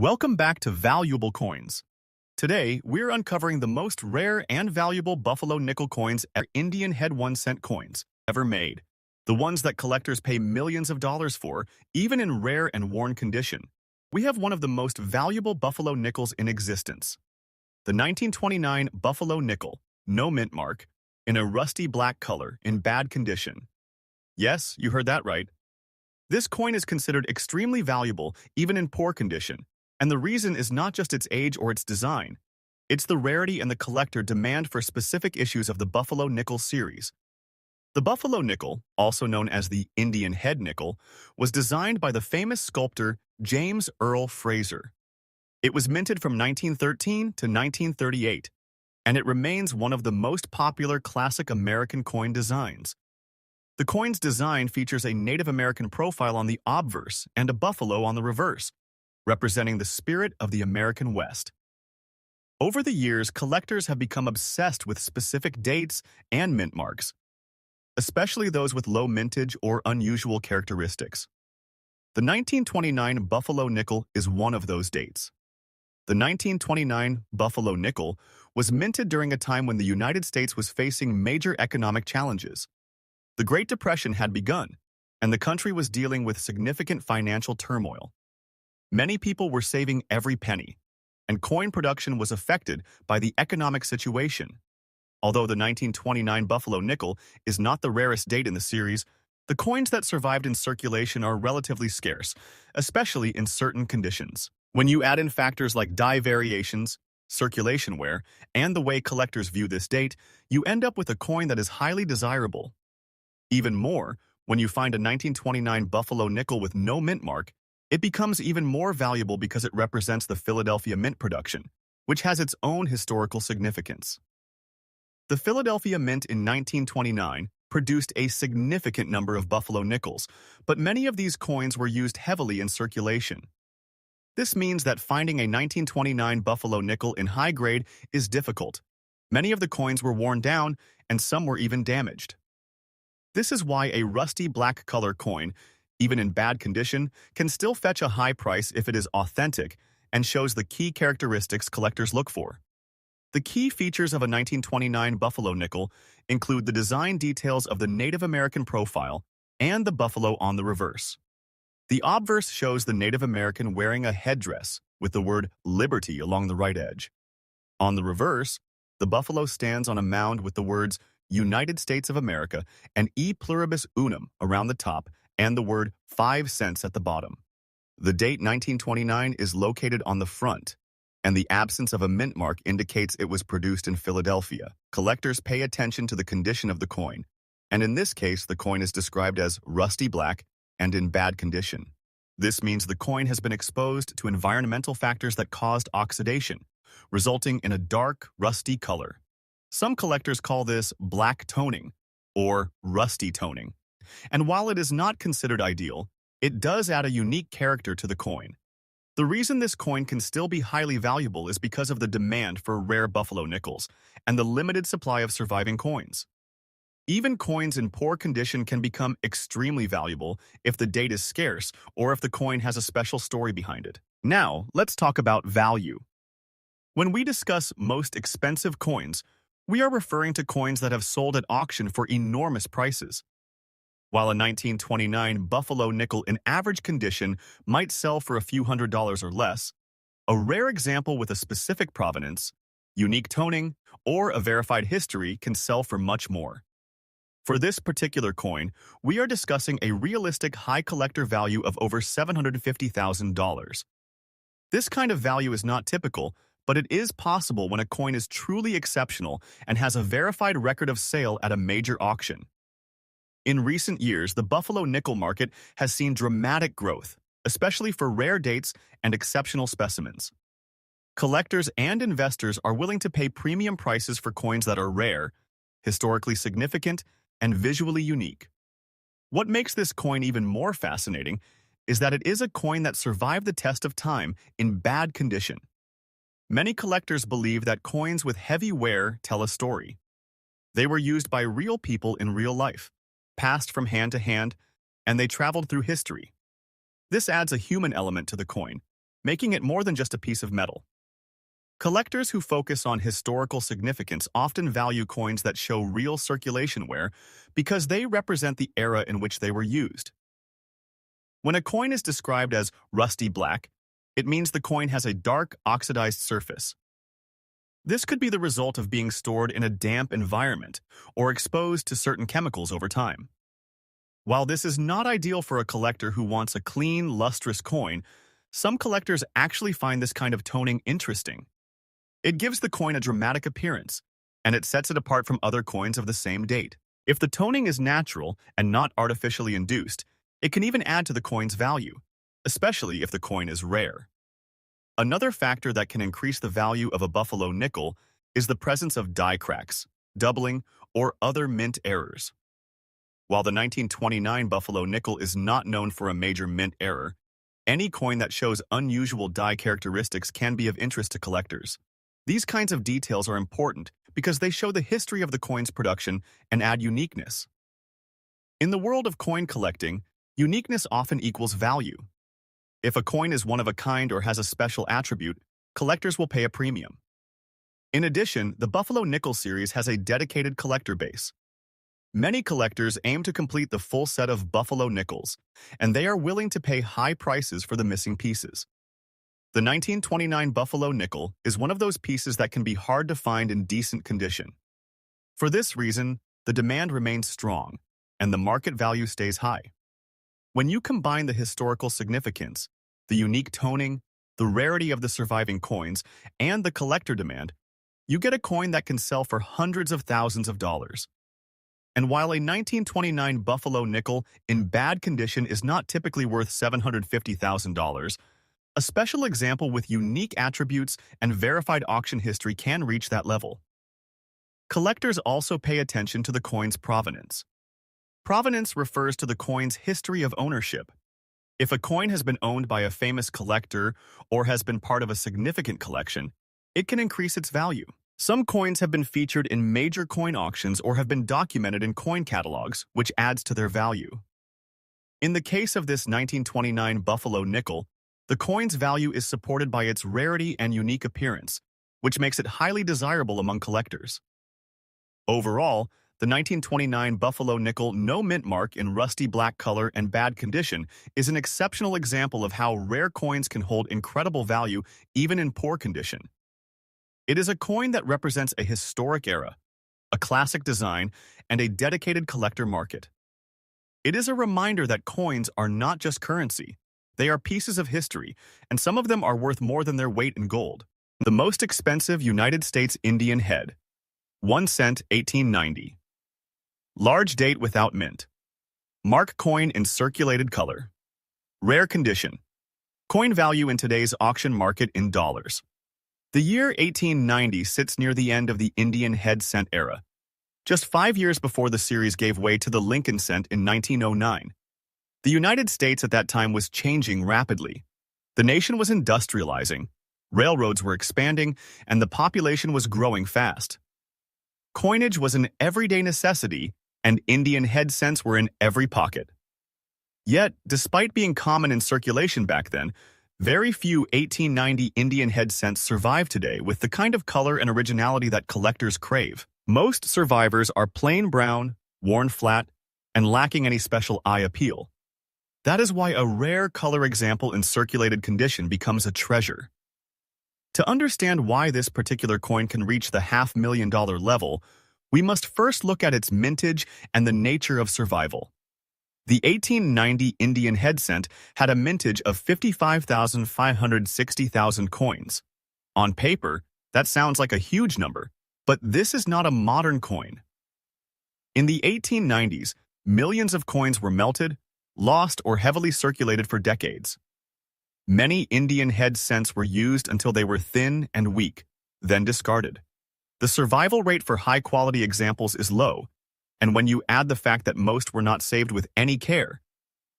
Welcome back to Valuable Coins. Today, we're uncovering the most rare and valuable buffalo nickel coins ever Indian head 1-cent coins ever made. The ones that collectors pay millions of dollars for, even in rare and worn condition. We have one of the most valuable buffalo nickels in existence. The 1929 Buffalo Nickel, no mint mark, in a rusty black color in bad condition. Yes, you heard that right. This coin is considered extremely valuable even in poor condition, and the reason is not just its age or its design. It's the rarity and the collector demand for specific issues of the Buffalo Nickel series. The Buffalo Nickel, also known as the Indian head nickel, was designed by the famous sculptor James Earl Fraser. It was minted from 1913 to 1938, and it remains one of the most popular classic American coin designs. The coin's design features a Native American profile on the obverse and a buffalo on the reverse, representing the spirit of the American West. Over the years, collectors have become obsessed with specific dates and mint marks, especially those with low mintage or unusual characteristics. The 1929 Buffalo Nickel is one of those dates. The 1929 Buffalo Nickel was minted during a time when the United States was facing major economic challenges. The Great Depression had begun, and the country was dealing with significant financial turmoil. Many people were saving every penny, and coin production was affected by the economic situation. Although the 1929 Buffalo Nickel is not the rarest date in the series, the coins that survived in circulation are relatively scarce, especially in certain conditions. When you add in factors like die variations, circulation wear, and the way collectors view this date, you end up with a coin that is highly desirable. Even more, when you find a 1929 Buffalo Nickel with no mint mark, it becomes even more valuable because it represents the Philadelphia Mint production, which has its own historical significance. The Philadelphia Mint in 1929 produced a significant number of Buffalo Nickels, but many of these coins were used heavily in circulation. This means that finding a 1929 Buffalo Nickel in high grade is difficult. Many of the coins were worn down, and some were even damaged. This is why a rusty black color coin, even in bad condition, can still fetch a high price if it is authentic and shows the key characteristics collectors look for. The key features of a 1929 Buffalo Nickel include the design details of the Native American profile and the buffalo on the reverse. The obverse shows the Native American wearing a headdress with the word Liberty along the right edge. On the reverse, the buffalo stands on a mound with the words United States of America and E pluribus unum around the top and the word 5 cents at the bottom. The date 1929 is located on the front, and the absence of a mint mark indicates it was produced in Philadelphia. Collectors pay attention to the condition of the coin, and in this case, the coin is described as rusty black and in bad condition. This means the coin has been exposed to environmental factors that caused oxidation, resulting in a dark, rusty color. Some collectors call this black toning or rusty toning. And while it is not considered ideal, it does add a unique character to the coin. The reason this coin can still be highly valuable is because of the demand for rare Buffalo Nickels and the limited supply of surviving coins. Even coins in poor condition can become extremely valuable if the date is scarce or if the coin has a special story behind it. Now, let's talk about value. When we discuss most expensive coins, we are referring to coins that have sold at auction for enormous prices. While a 1929 Buffalo Nickel in average condition might sell for a few $100s or less, a rare example with a specific provenance, unique toning, or a verified history can sell for much more. For this particular coin, we are discussing a realistic high collector value of over $750,000. This kind of value is not typical, but it is possible when a coin is truly exceptional and has a verified record of sale at a major auction. In recent years, the Buffalo Nickel market has seen dramatic growth, especially for rare dates and exceptional specimens. Collectors and investors are willing to pay premium prices for coins that are rare, historically significant, and visually unique. What makes this coin even more fascinating is that it is a coin that survived the test of time in bad condition. Many collectors believe that coins with heavy wear tell a story. They were used by real people in real life, passed from hand to hand, and they traveled through history. This adds a human element to the coin, making it more than just a piece of metal. Collectors who focus on historical significance often value coins that show real circulation wear because they represent the era in which they were used. When a coin is described as rusty black, it means the coin has a dark, oxidized surface. This could be the result of being stored in a damp environment or exposed to certain chemicals over time. While this is not ideal for a collector who wants a clean, lustrous coin, some collectors actually find this kind of toning interesting. It gives the coin a dramatic appearance, and it sets it apart from other coins of the same date. If the toning is natural and not artificially induced, it can even add to the coin's value, especially if the coin is rare. Another factor that can increase the value of a buffalo nickel is the presence of die cracks, doubling, or other mint errors. While the 1929 buffalo nickel is not known for a major mint error, any coin that shows unusual die characteristics can be of interest to collectors. These kinds of details are important because they show the history of the coin's production and add uniqueness. In the world of coin collecting, uniqueness often equals value. If a coin is one of a kind or has a special attribute, collectors will pay a premium. In addition, the Buffalo Nickel series has a dedicated collector base. Many collectors aim to complete the full set of Buffalo Nickels, and they are willing to pay high prices for the missing pieces. The 1929 Buffalo Nickel is one of those pieces that can be hard to find in decent condition. For this reason, the demand remains strong, and the market value stays high. When you combine the historical significance, the unique toning, the rarity of the surviving coins, and the collector demand, you get a coin that can sell for hundreds of thousands of dollars. And while a 1929 Buffalo Nickel in bad condition is not typically worth $750,000, a special example with unique attributes and verified auction history can reach that level. Collectors also pay attention to the coin's provenance. Provenance refers to the coin's history of ownership. If a coin has been owned by a famous collector or has been part of a significant collection, it can increase its value. Some coins have been featured in major coin auctions or have been documented in coin catalogs, which adds to their value. In the case of this 1929 Buffalo Nickel, the coin's value is supported by its rarity and unique appearance, which makes it highly desirable among collectors. Overall, the 1929 Buffalo Nickel no mint mark in rusty black color and bad condition is an exceptional example of how rare coins can hold incredible value even in poor condition. It is a coin that represents a historic era, a classic design, and a dedicated collector market. It is a reminder that coins are not just currency. They are pieces of history, and some of them are worth more than their weight in gold. The most expensive United States Indian head, 1 cent, 1890. Large date without mint. Mark coin in circulated color. Rare condition. Coin value in today's auction market in dollars. The year 1890 sits near the end of the Indian head cent era, just 5 years before the series gave way to the Lincoln cent in 1909. The United States at that time was changing rapidly. The nation was industrializing, railroads were expanding, and the population was growing fast. Coinage was an everyday necessity, and Indian head cents were in every pocket. Yet, despite being common in circulation back then, very few 1890 Indian head cents survive today with the kind of color and originality that collectors crave. Most survivors are plain brown, worn flat, and lacking any special eye appeal. That is why a rare color example in circulated condition becomes a treasure. To understand why this particular coin can reach the $500,000 level, we must first look at its mintage and the nature of survival. The 1890 Indian head cent had a mintage of 55,560,000 coins. On paper, that sounds like a huge number, but this is not a modern coin. In the 1890s, millions of coins were melted, lost, or heavily circulated for decades. Many Indian head cents were used until they were thin and weak, then discarded. The survival rate for high-quality examples is low, and when you add the fact that most were not saved with any care,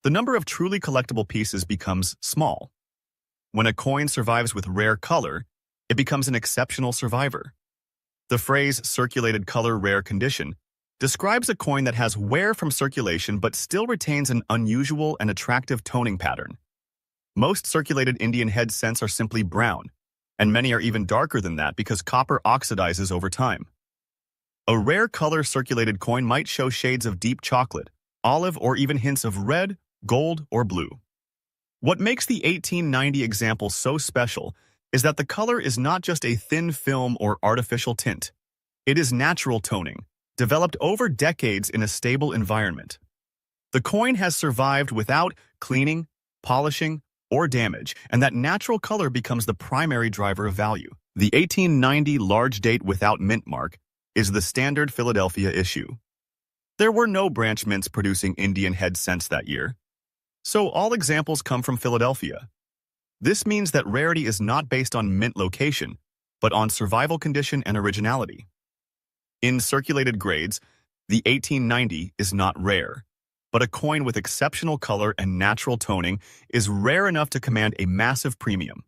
the number of truly collectible pieces becomes small. When a coin survives with rare color, it becomes an exceptional survivor. The phrase circulated color rare condition describes a coin that has wear from circulation but still retains an unusual and attractive toning pattern. Most circulated Indian head cents are simply brown, and many are even darker than that because copper oxidizes over time. A rare color circulated coin might show shades of deep chocolate, olive, or even hints of red, gold, or blue. What makes the 1890 example so special is that the color is not just a thin film or artificial tint. It is natural toning, developed over decades in a stable environment. The coin has survived without cleaning, polishing, or damage, and that natural color becomes the primary driver of value. The 1890 large date without mint mark is the standard Philadelphia issue. There were no branch mints producing Indian head cents that year, so all examples come from Philadelphia. This means that rarity is not based on mint location, but on survival condition and originality. In circulated grades, the 1890 is not rare, but a coin with exceptional color and natural toning is rare enough to command a massive premium.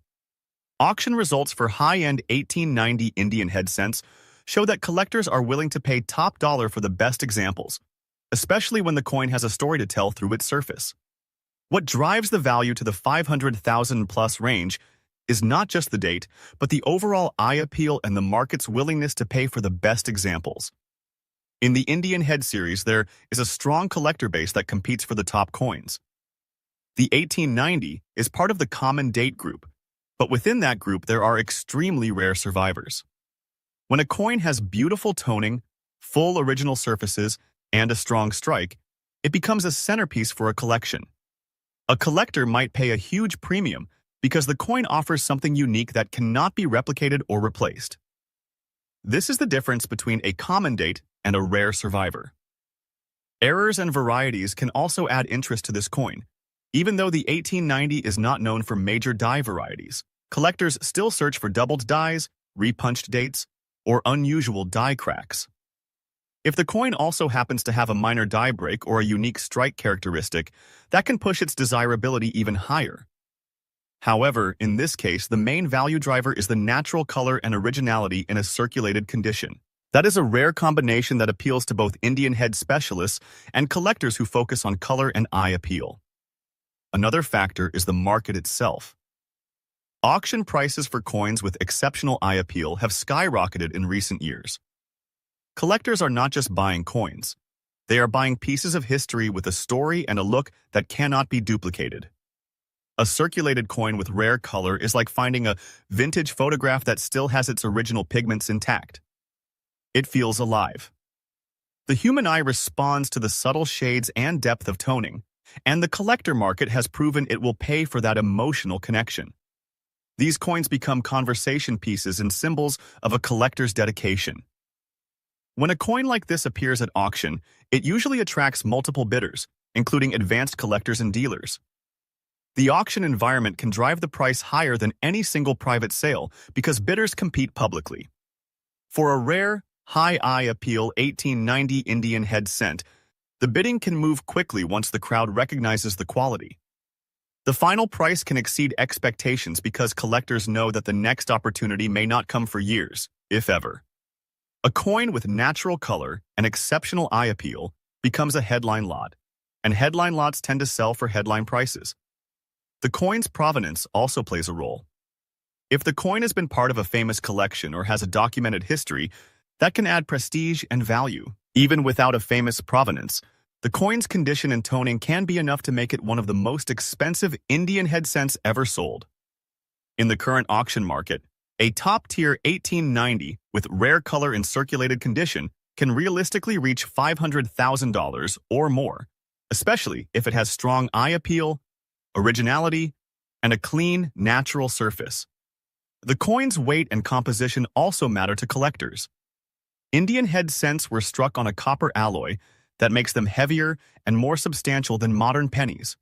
Auction results for high-end 1890 Indian head cents show that collectors are willing to pay top dollar for the best examples, especially when the coin has a story to tell through its surface. What drives the value to the 500,000 plus range is not just the date, but the overall eye appeal and the market's willingness to pay for the best examples. In the Indian head series, there is a strong collector base that competes for the top coins. The 1890 is part of the common date group, but within that group there are extremely rare survivors. When a coin has beautiful toning, full original surfaces, and a strong strike, it becomes a centerpiece for a collection. A collector might pay a huge premium because the coin offers something unique that cannot be replicated or replaced. This is the difference between a common date and a rare survivor. Errors and varieties can also add interest to this coin. Even though the 1890 is not known for major die varieties, collectors still search for doubled dies, repunched dates, or unusual die cracks. If the coin also happens to have a minor die break or a unique strike characteristic, that can push its desirability even higher. However, in this case, the main value driver is the natural color and originality in a circulated condition. That is a rare combination that appeals to both Indian head specialists and collectors who focus on color and eye appeal. Another factor is the market itself. Auction prices for coins with exceptional eye appeal have skyrocketed in recent years. Collectors are not just buying coins. They are buying pieces of history with a story and a look that cannot be duplicated. A circulated coin with rare color is like finding a vintage photograph that still has its original pigments intact. It feels alive. The human eye responds to the subtle shades and depth of toning, and the collector market has proven it will pay for that emotional connection. These coins become conversation pieces and symbols of a collector's dedication. When a coin like this appears at auction, it usually attracts multiple bidders, including advanced collectors and dealers. The auction environment can drive the price higher than any single private sale because bidders compete publicly. For a rare, high eye appeal 1890 Indian head cent, the bidding can move quickly once the crowd recognizes the quality. The final price can exceed expectations because collectors know that the next opportunity may not come for years, if ever. A coin with natural color and exceptional eye appeal becomes a headline lot, and headline lots tend to sell for headline prices. The coin's provenance also plays a role. If the coin has been part of a famous collection or has a documented history, that can add prestige and value. Even without a famous provenance, the coin's condition and toning can be enough to make it one of the most expensive Indian head cents ever sold. In the current auction market, a top-tier 1890 with rare color and circulated condition can realistically reach $500,000 or more, especially if it has strong eye appeal, originality, and a clean, natural surface. The coin's weight and composition also matter to collectors. Indian head cents were struck on a copper alloy that makes them heavier and more substantial than modern pennies.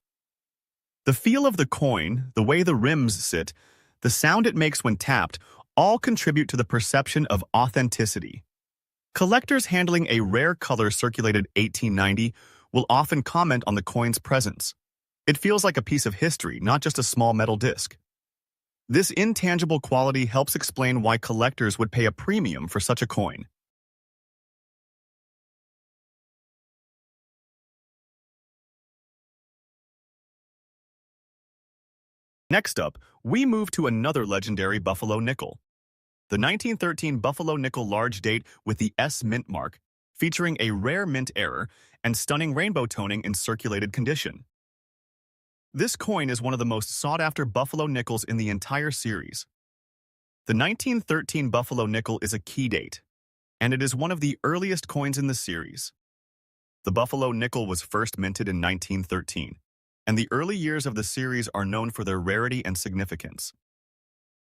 The feel of the coin, the way the rims sit, the sound it makes when tapped, all contribute to the perception of authenticity. Collectors handling a rare color circulated 1890 will often comment on the coin's presence. It feels like a piece of history, not just a small metal disc. This intangible quality helps explain why collectors would pay a premium for such a coin. Next up, we move to another legendary Buffalo nickel, the 1913 Buffalo nickel large date with the S mint mark, featuring a rare mint error and stunning rainbow toning in circulated condition. This coin is one of the most sought-after Buffalo nickels in the entire series. The 1913 Buffalo nickel is a key date, and it is one of the earliest coins in the series. The Buffalo nickel was first minted in 1913, and the early years of the series are known for their rarity and significance.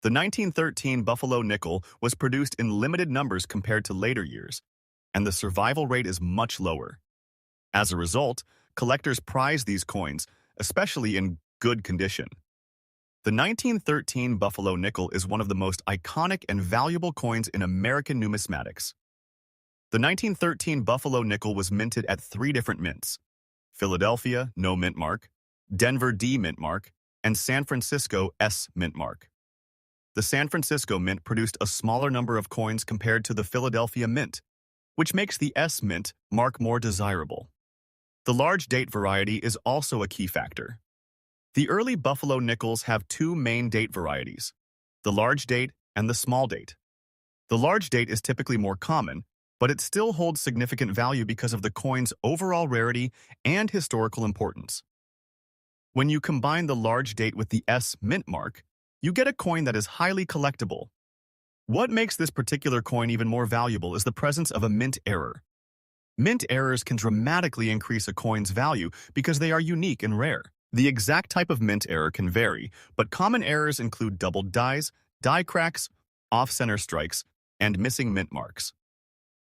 The 1913 Buffalo nickel was produced in limited numbers compared to later years, and the survival rate is much lower. As a result, collectors prize these coins, especially in good condition. The 1913 Buffalo nickel is one of the most iconic and valuable coins in American numismatics. The 1913 Buffalo nickel was minted at 3 different mints: Philadelphia, no mint mark; Denver, D mint mark; and San Francisco, S mint mark. The San Francisco mint produced a smaller number of coins compared to the Philadelphia mint, which makes the S mint mark more desirable. The large date variety is also a key factor. The early Buffalo nickels have 2 main date varieties, the large date and the small date. The large date is typically more common, but it still holds significant value because of the coin's overall rarity and historical importance. When you combine the large date with the S mint mark, you get a coin that is highly collectible. What makes this particular coin even more valuable is the presence of a mint error. Mint errors can dramatically increase a coin's value because they are unique and rare. The exact type of mint error can vary, but common errors include doubled dies, die cracks, off-center strikes, and missing mint marks.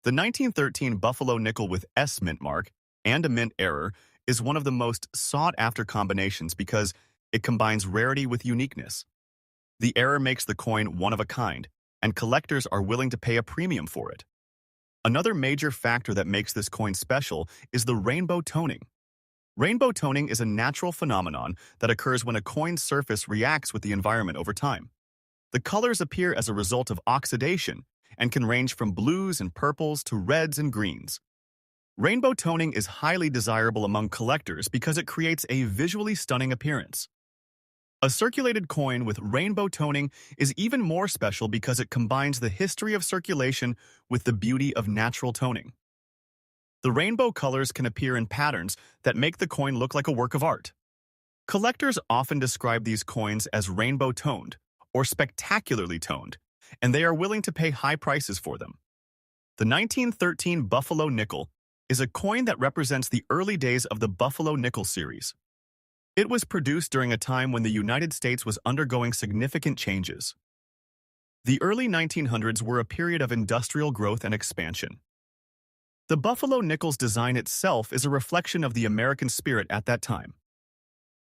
The 1913 Buffalo nickel with S mint mark and a mint error is one of the most sought-after combinations because it combines rarity with uniqueness. The error makes the coin one of a kind, and collectors are willing to pay a premium for it. Another major factor that makes this coin special is the rainbow toning. Rainbow toning is a natural phenomenon that occurs when a coin's surface reacts with the environment over time. The colors appear as a result of oxidation and can range from blues and purples to reds and greens. Rainbow toning is highly desirable among collectors because it creates a visually stunning appearance. A circulated coin with rainbow toning is even more special because it combines the history of circulation with the beauty of natural toning. The rainbow colors can appear in patterns that make the coin look like a work of art. Collectors often describe these coins as rainbow-toned or spectacularly toned, and they are willing to pay high prices for them. The 1913 Buffalo nickel is a coin that represents the early days of the Buffalo nickel series. It was produced during a time when the United States was undergoing significant changes. The early 1900s were a period of industrial growth and expansion. The Buffalo nickel's design itself is a reflection of the American spirit at that time.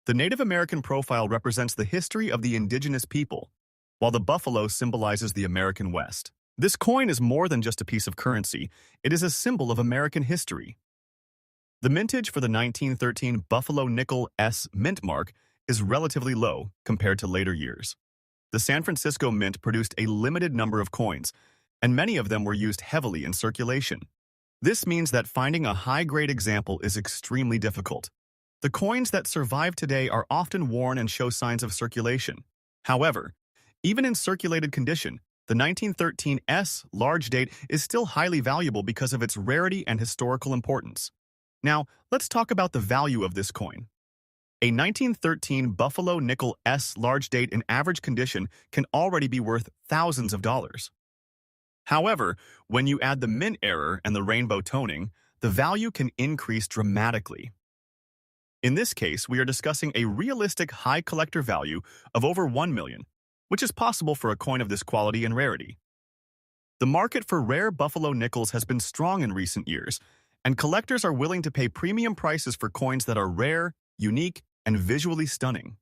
The Native American profile represents the history of the indigenous people, while the buffalo symbolizes the American West. This coin is more than just a piece of currency, it is a symbol of American history. The mintage for the 1913 Buffalo Nickel S mint mark is relatively low compared to later years. The San Francisco Mint produced a limited number of coins, and many of them were used heavily in circulation. This means that finding a high-grade example is extremely difficult. The coins that survive today are often worn and show signs of circulation. However, even in circulated condition, the 1913 S large date is still highly valuable because of its rarity and historical importance. Now, let's talk about the value of this coin. A 1913 Buffalo Nickel S large date in average condition can already be worth thousands of dollars. However, when you add the mint error and the rainbow toning, the value can increase dramatically. In this case, we are discussing a realistic high collector value of over $1 million, which is possible for a coin of this quality and rarity. The market for rare Buffalo nickels has been strong in recent years, and collectors are willing to pay premium prices for coins that are rare, unique, and visually stunning.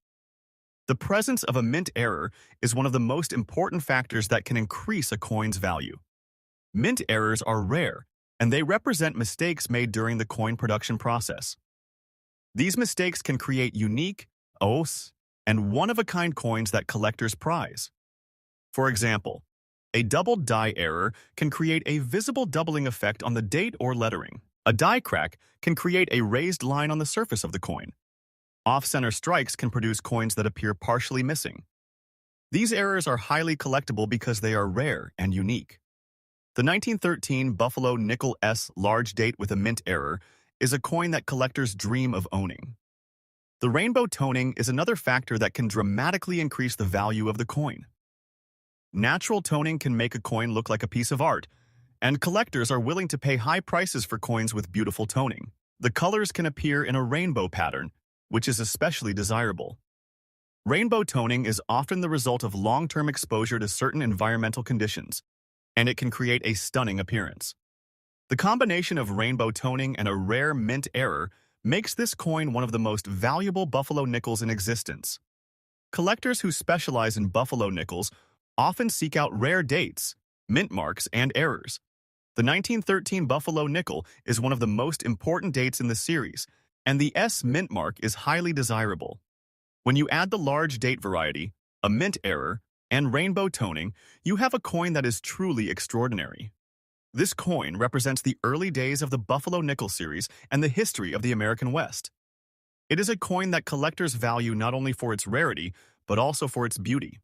The presence of a mint error is one of the most important factors that can increase a coin's value. Mint errors are rare, and they represent mistakes made during the coin production process. These mistakes can create unique, os, and one-of-a-kind coins that collectors prize. For example, a doubled die error can create a visible doubling effect on the date or lettering. A die crack can create a raised line on the surface of the coin. Off-center strikes can produce coins that appear partially missing. These errors are highly collectible because they are rare and unique. The 1913 Buffalo Nickel S large date with a mint error is a coin that collectors dream of owning. The rainbow toning is another factor that can dramatically increase the value of the coin. Natural toning can make a coin look like a piece of art, and collectors are willing to pay high prices for coins with beautiful toning. The colors can appear in a rainbow pattern, which is especially desirable. Rainbow toning is often the result of long-term exposure to certain environmental conditions, and it can create a stunning appearance. The combination of rainbow toning and a rare mint error makes this coin one of the most valuable buffalo nickels in existence. Collectors who specialize in buffalo nickels often seek out rare dates, mint marks, and errors. The 1913 Buffalo Nickel is one of the most important dates in the series, and the S mint mark is highly desirable. When you add the large date variety, a mint error, and rainbow toning, you have a coin that is truly extraordinary. This coin represents the early days of the Buffalo Nickel series and the history of the American West. It is a coin that collectors value not only for its rarity, but also for its beauty.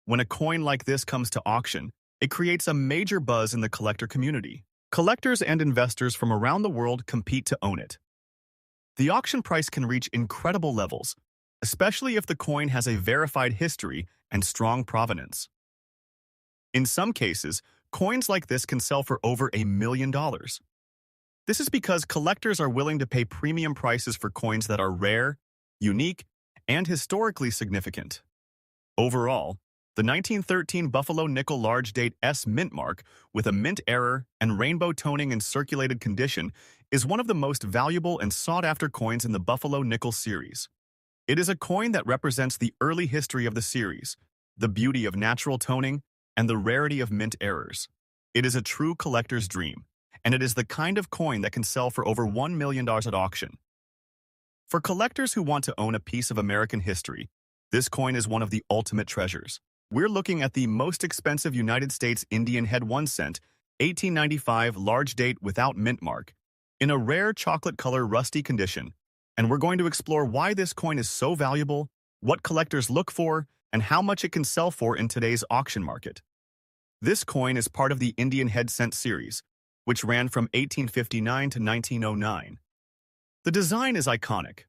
When a coin like this comes to auction, it creates a major buzz in the collector community. Collectors and investors from around the world compete to own it. The auction price can reach incredible levels, especially if the coin has a verified history and strong provenance. In some cases, coins like this can sell for over $1 million. This is because collectors are willing to pay premium prices for coins that are rare, unique, and historically significant. Overall, the 1913 Buffalo Nickel Large Date S mint mark with a mint error and rainbow toning in circulated condition is one of the most valuable and sought-after coins in the Buffalo Nickel series. It is a coin that represents the early history of the series, the beauty of natural toning, and the rarity of mint errors. It is a true collector's dream, and it is the kind of coin that can sell for over $1 million at auction. For collectors who want to own a piece of American history, this coin is one of the ultimate treasures. We're looking at the most expensive United States Indian head 1 cent, 1895 large date without mint mark, in a rare chocolate color rusty condition, and we're going to explore why this coin is so valuable, what collectors look for, and how much it can sell for in today's auction market. This coin is part of the Indian head cent series, which ran from 1859 to 1909. The design is iconic.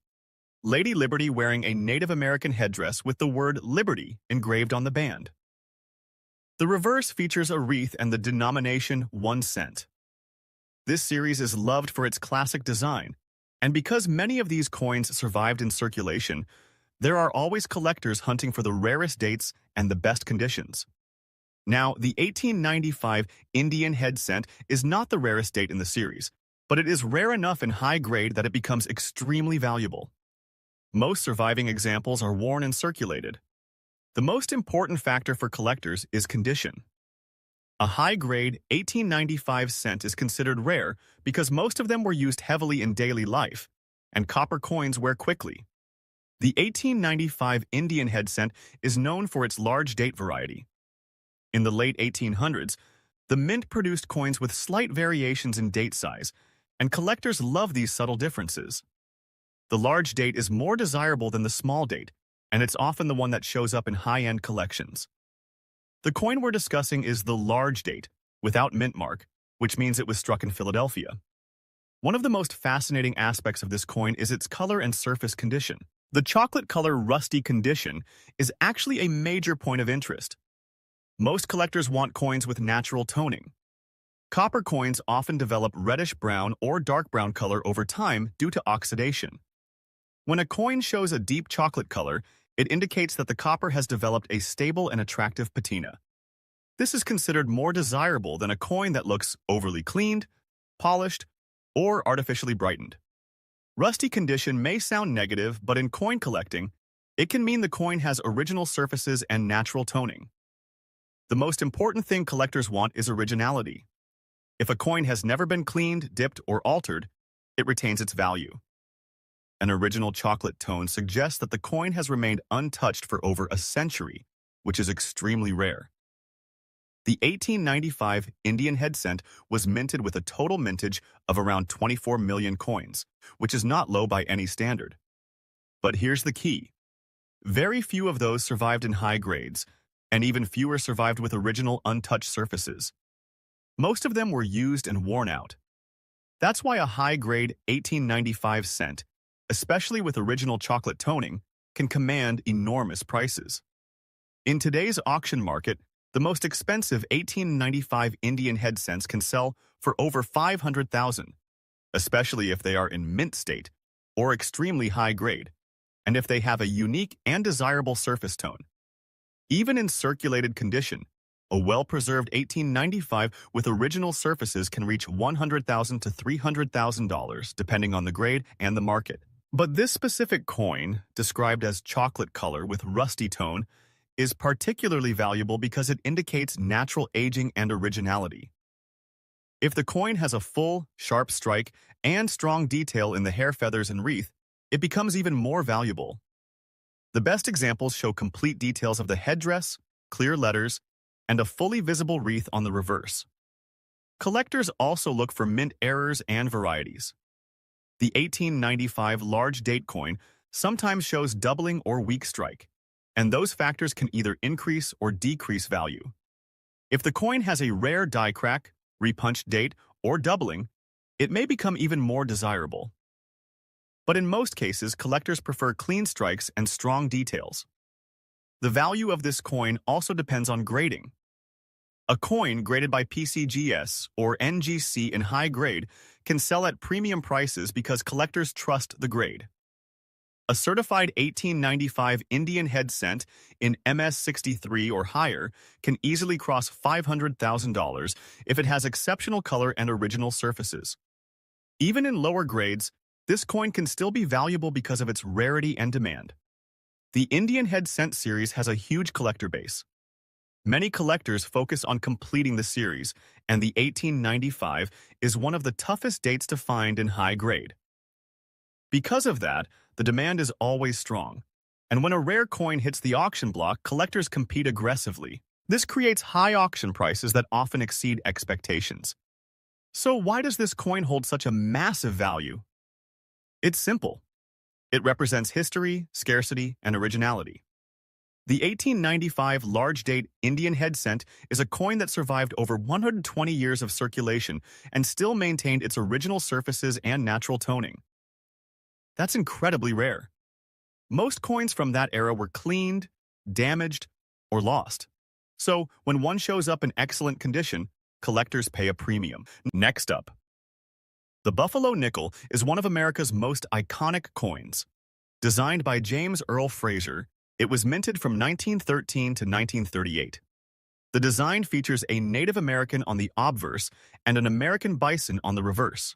Lady Liberty wearing a Native American headdress with the word Liberty engraved on the band. The reverse features a wreath and the denomination 1 cent. This series is loved for its classic design, and because many of these coins survived in circulation, there are always collectors hunting for the rarest dates and the best conditions. Now, the 1895 Indian head cent is not the rarest date in the series, but it is rare enough in high grade that it becomes extremely valuable. Most surviving examples are worn and circulated. The most important factor for collectors is condition. A high-grade 1895 cent is considered rare because most of them were used heavily in daily life, and copper coins wear quickly. The 1895 Indian head cent is known for its large date variety. In the late 1800s, the mint produced coins with slight variations in date size, and collectors love these subtle differences. The large date is more desirable than the small date, and it's often the one that shows up in high-end collections. The coin we're discussing is the large date, without mint mark, which means it was struck in Philadelphia. One of the most fascinating aspects of this coin is its color and surface condition. The chocolate color rusty condition is actually a major point of interest. Most collectors want coins with natural toning. Copper coins often develop reddish-brown or dark brown color over time due to oxidation. When a coin shows a deep chocolate color, it indicates that the copper has developed a stable and attractive patina. This is considered more desirable than a coin that looks overly cleaned, polished, or artificially brightened. Rusty condition may sound negative, but in coin collecting, it can mean the coin has original surfaces and natural toning. The most important thing collectors want is originality. If a coin has never been cleaned, dipped, or altered, it retains its value. An original chocolate tone suggests that the coin has remained untouched for over a century, which is extremely rare. The 1895 Indian head cent was minted with a total mintage of around 24 million coins, which is not low by any standard. But here's the key. Very few of those survived in high grades, and even fewer survived with original untouched surfaces. Most of them were used and worn out. That's why a high-grade 1895 cent, especially with original chocolate toning, can command enormous prices. In today's auction market, the most expensive 1895 Indian head cents can sell for over $500,000, especially if they are in mint state or extremely high grade, and if they have a unique and desirable surface tone. Even in circulated condition, a well-preserved 1895 with original surfaces can reach $100,000 to $300,000 depending on the grade and the market. But this specific coin, described as chocolate color with rusty tone, is particularly valuable because it indicates natural aging and originality. If the coin has a full, sharp strike and strong detail in the hair feathers and wreath, it becomes even more valuable. The best examples show complete details of the headdress, clear letters, and a fully visible wreath on the reverse. Collectors also look for mint errors and varieties. The 1895 large date coin sometimes shows doubling or weak strike, and those factors can either increase or decrease value. If the coin has a rare die crack, repunched date, or doubling, it may become even more desirable. But in most cases, collectors prefer clean strikes and strong details. The value of this coin also depends on grading. A coin graded by PCGS or NGC in high grade can sell at premium prices because collectors trust the grade. A certified 1895 Indian head cent in MS63 or higher can easily cross $500,000 if it has exceptional color and original surfaces. Even in lower grades, this coin can still be valuable because of its rarity and demand. The Indian head cent series has a huge collector base. Many collectors focus on completing the series, and the 1895 is one of the toughest dates to find in high grade. Because of that, the demand is always strong, and when a rare coin hits the auction block, collectors compete aggressively. This creates high auction prices that often exceed expectations. So why does this coin hold such a massive value? It's simple. It represents history, scarcity, and originality. The 1895 large-date Indian head cent is a coin that survived over 120 years of circulation and still maintained its original surfaces and natural toning. That's incredibly rare. Most coins from that era were cleaned, damaged, or lost. So, when one shows up in excellent condition, collectors pay a premium. Next up, the Buffalo nickel is one of America's most iconic coins. Designed by James Earl Fraser, it was minted from 1913 to 1938. The design features a Native American on the obverse and an American bison on the reverse.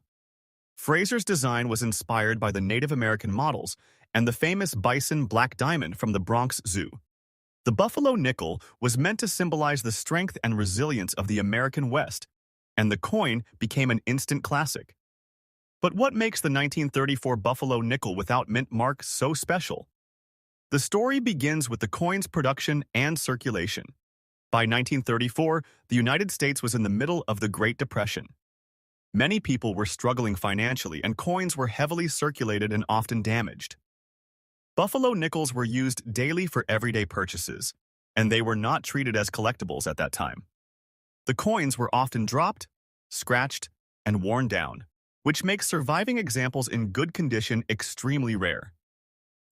Fraser's design was inspired by the Native American models and the famous bison black diamond from the Bronx Zoo. The Buffalo nickel was meant to symbolize the strength and resilience of the American West, and the coin became an instant classic. But what makes the 1934 Buffalo nickel without mint mark so special? The story begins with the coin's production and circulation. By 1934, the United States was in the middle of the Great Depression. Many people were struggling financially, and coins were heavily circulated and often damaged. Buffalo nickels were used daily for everyday purchases, and they were not treated as collectibles at that time. The coins were often dropped, scratched, and worn down, which makes surviving examples in good condition extremely rare.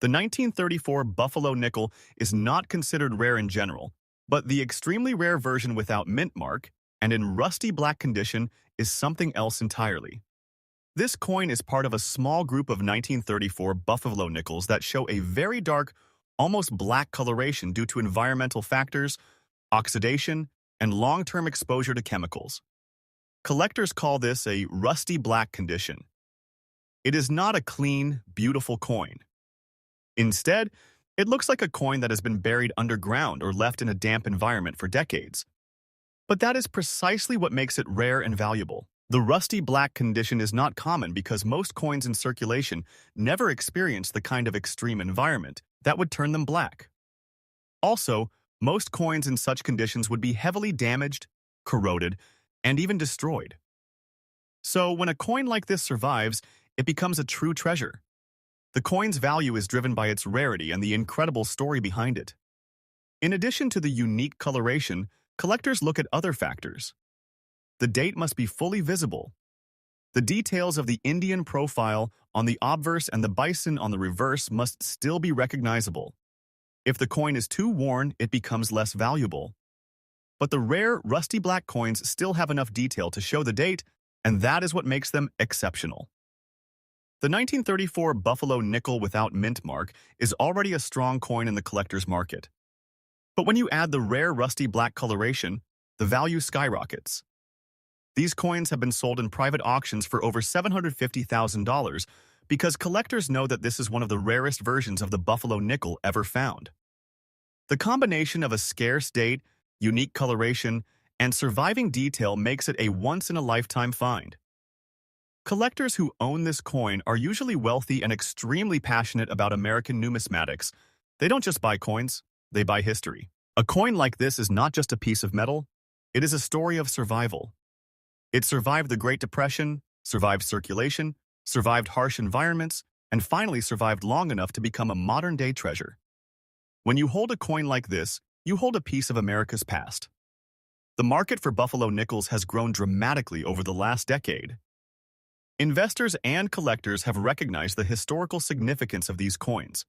The 1934 Buffalo nickel is not considered rare in general, but the extremely rare version without mint mark and in rusty black condition is something else entirely. This coin is part of a small group of 1934 Buffalo nickels that show a very dark, almost black coloration due to environmental factors, oxidation, and long-term exposure to chemicals. Collectors call this a rusty black condition. It is not a clean, beautiful coin. Instead, it looks like a coin that has been buried underground or left in a damp environment for decades. But that is precisely what makes it rare and valuable. The rusty black condition is not common because most coins in circulation never experience the kind of extreme environment that would turn them black. Also, most coins in such conditions would be heavily damaged, corroded, and even destroyed. So when a coin like this survives, it becomes a true treasure. The coin's value is driven by its rarity and the incredible story behind it. In addition to the unique coloration, collectors look at other factors. The date must be fully visible. The details of the Indian profile on the obverse and the bison on the reverse must still be recognizable. If the coin is too worn, it becomes less valuable. But the rare, rusty black coins still have enough detail to show the date, and that is what makes them exceptional. The 1934 Buffalo nickel without mint mark is already a strong coin in the collector's market. But when you add the rare rusty black coloration, the value skyrockets. These coins have been sold in private auctions for over $750,000 because collectors know that this is one of the rarest versions of the Buffalo nickel ever found. The combination of a scarce date, unique coloration, and surviving detail makes it a once-in-a-lifetime find. Collectors who own this coin are usually wealthy and extremely passionate about American numismatics. They don't just buy coins, they buy history. A coin like this is not just a piece of metal, it is a story of survival. It survived the Great Depression, survived circulation, survived harsh environments, and finally survived long enough to become a modern-day treasure. When you hold a coin like this, you hold a piece of America's past. The market for Buffalo nickels has grown dramatically over the last decade. Investors and collectors have recognized the historical significance of these coins.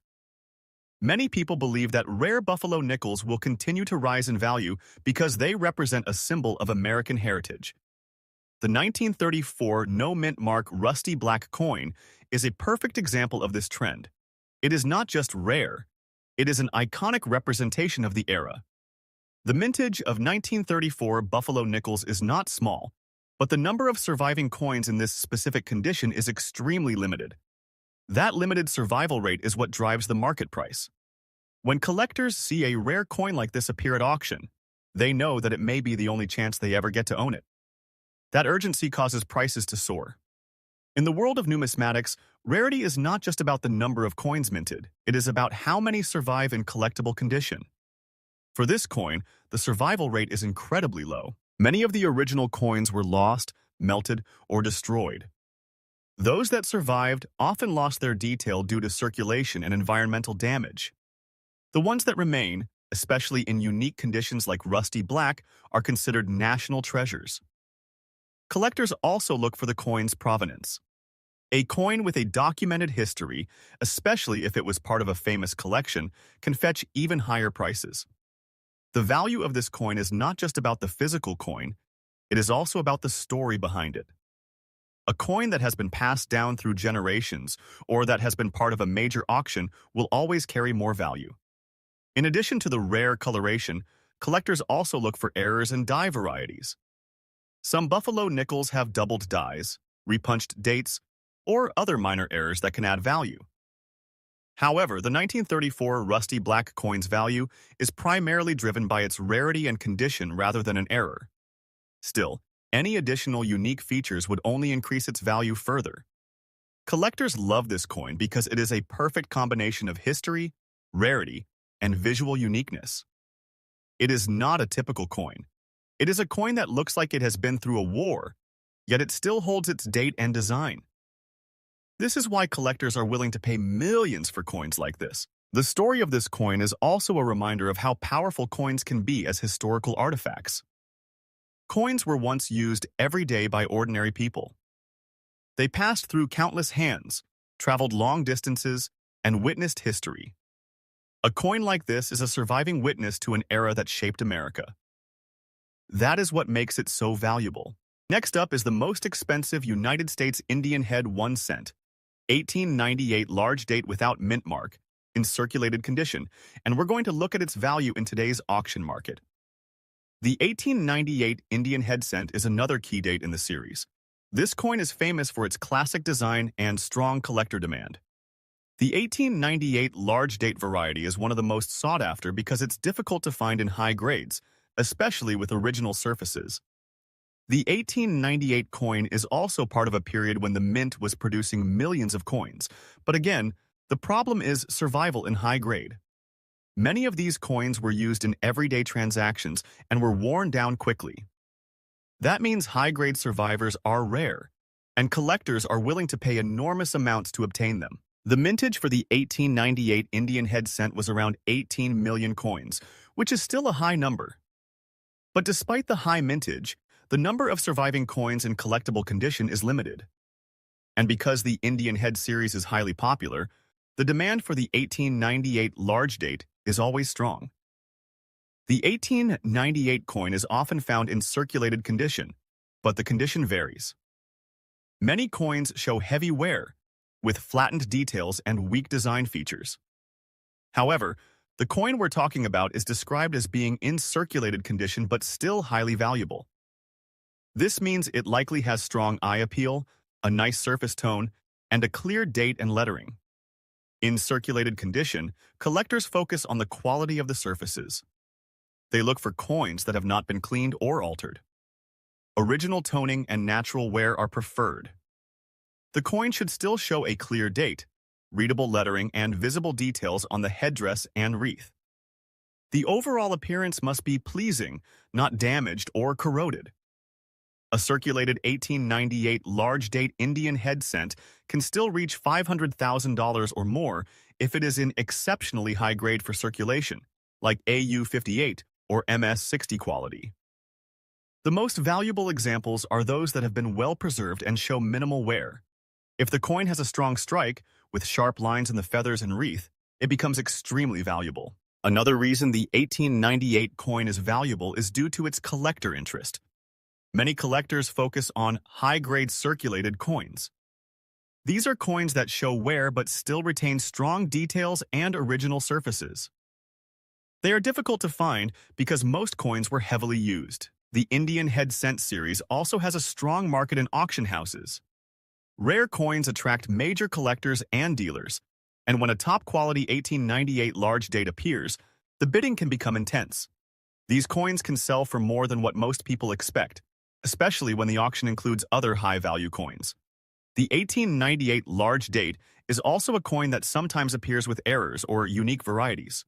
Many people believe that rare Buffalo nickels will continue to rise in value because they represent a symbol of American heritage. The 1934 no-mint mark rusty black coin is a perfect example of this trend. It is not just rare, it is an iconic representation of the era. The mintage of 1934 Buffalo nickels is not small, but the number of surviving coins in this specific condition is extremely limited. That limited survival rate is what drives the market price. When collectors see a rare coin like this appear at auction, they know that it may be the only chance they ever get to own it. That urgency causes prices to soar. In the world of numismatics, rarity is not just about the number of coins minted, it is about how many survive in collectible condition. For this coin, the survival rate is incredibly low. Many of the original coins were lost, melted, or destroyed. Those that survived often lost their detail due to circulation and environmental damage. The ones that remain, especially in unique conditions like rusty black, are considered national treasures. Collectors also look for the coin's provenance. A coin with a documented history, especially if it was part of a famous collection, can fetch even higher prices. The value of this coin is not just about the physical coin, it is also about the story behind it. A coin that has been passed down through generations or that has been part of a major auction will always carry more value. In addition to the rare coloration, collectors also look for errors and die varieties. Some Buffalo nickels have doubled dies, repunched dates, or other minor errors that can add value. However, the 1934 rusty black coin's value is primarily driven by its rarity and condition rather than an error. Still, any additional unique features would only increase its value further. Collectors love this coin because it is a perfect combination of history, rarity, and visual uniqueness. It is not a typical coin. It is a coin that looks like it has been through a war, yet it still holds its date and design. This is why collectors are willing to pay millions for coins like this. The story of this coin is also a reminder of how powerful coins can be as historical artifacts. Coins were once used every day by ordinary people. They passed through countless hands, traveled long distances, and witnessed history. A coin like this is a surviving witness to an era that shaped America. That is what makes it so valuable. Next up is the most expensive United States Indian head 1 cent, 1898 large date without mint mark, in circulated condition, and we're going to look at its value in today's auction market. The 1898 Indian head cent is another key date in the series. This coin is famous for its classic design and strong collector demand. The 1898 large date variety is one of the most sought after because it's difficult to find in high grades, especially with original surfaces. The 1898 coin is also part of a period when the mint was producing millions of coins, but again, the problem is survival in high grade. Many of these coins were used in everyday transactions and were worn down quickly. That means high-grade survivors are rare, and collectors are willing to pay enormous amounts to obtain them. The mintage for the 1898 Indian head cent was around 18 million coins, which is still a high number. But despite the high mintage, the number of surviving coins in collectible condition is limited. And because the Indian head series is highly popular, the demand for the 1898 large date is always strong. The 1898 coin is often found in circulated condition, but the condition varies. Many coins show heavy wear, with flattened details and weak design features. However, the coin we're talking about is described as being in circulated condition but still highly valuable. This means it likely has strong eye appeal, a nice surface tone, and a clear date and lettering. In circulated condition, collectors focus on the quality of the surfaces. They look for coins that have not been cleaned or altered. Original toning and natural wear are preferred. The coin should still show a clear date, readable lettering, and visible details on the headdress and wreath. The overall appearance must be pleasing, not damaged or corroded. A circulated 1898 large date Indian head cent can still reach $500,000 or more if it is in exceptionally high grade for circulation, like AU58 or MS60 quality. The most valuable examples are those that have been well preserved and show minimal wear. If the coin has a strong strike, with sharp lines in the feathers and wreath, it becomes extremely valuable. Another reason the 1898 coin is valuable is due to its collector interest. Many collectors focus on high-grade circulated coins. These are coins that show wear but still retain strong details and original surfaces. They are difficult to find because most coins were heavily used. The Indian head cent series also has a strong market in auction houses. Rare coins attract major collectors and dealers, and when a top-quality 1898 large date appears, the bidding can become intense. These coins can sell for more than what most people expect, especially when the auction includes other high-value coins. The 1898 large date is also a coin that sometimes appears with errors or unique varieties.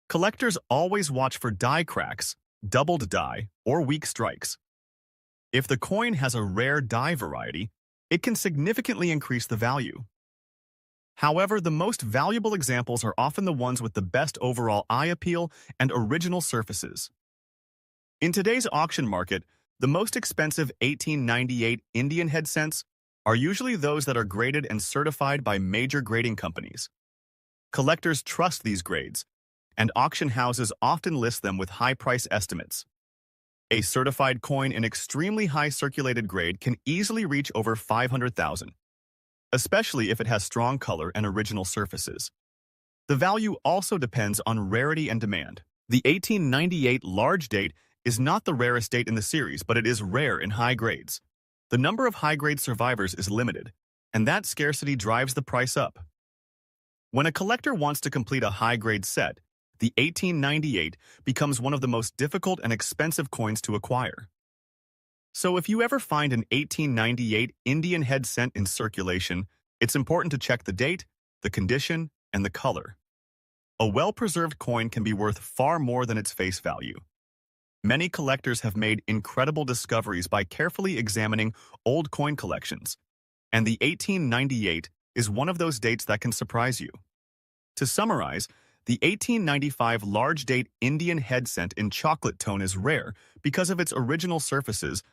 Collectors always watch for die cracks, doubled die, or weak strikes. If the coin has a rare die variety, it can significantly increase the value. However, the most valuable examples are often the ones with the best overall eye appeal and original surfaces. In today's auction market, the most expensive 1898 Indian head cents are usually those that are graded and certified by major grading companies. Collectors trust these grades, and auction houses often list them with high price estimates. A certified coin in extremely high circulated grade can easily reach over $500,000, especially if it has strong color and original surfaces. The value also depends on rarity and demand. The 1898 large date is not the rarest date in the series, but it is rare in high grades. The number of high-grade survivors is limited, and that scarcity drives the price up. When a collector wants to complete a high-grade set, the 1898 becomes one of the most difficult and expensive coins to acquire. So if you ever find an 1898 Indian head cent in circulation, it's important to check the date, the condition, and the color. A well-preserved coin can be worth far more than its face value. Many collectors have made incredible discoveries by carefully examining old coin collections, and the 1898 is one of those dates that can surprise you. To summarize, the 1895 large date Indian head cent in chocolate tone is rare because of its original surfaces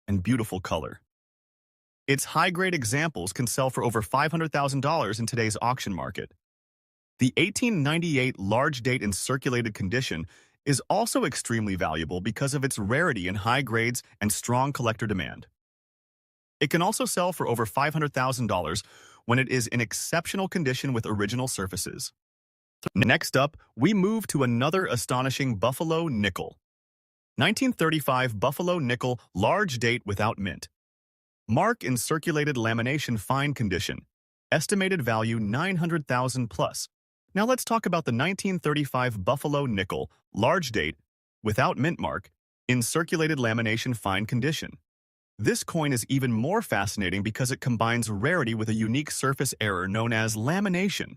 and beautiful color. Its high-grade examples can sell for over $500,000 in today's auction market. The 1898 large date in circulated condition is also extremely valuable because of its rarity in high grades and strong collector demand. It can also sell for over $500,000 when it is in exceptional condition with original surfaces. Next up, we move to another astonishing Buffalo nickel. 1935 Buffalo nickel large date without mint. Mark in circulated lamination fine condition. Estimated value $900,000 plus. Now let's talk about the 1935 Buffalo nickel large date without mint mark in circulated lamination fine condition. This coin is even more fascinating because it combines rarity with a unique surface error known as lamination.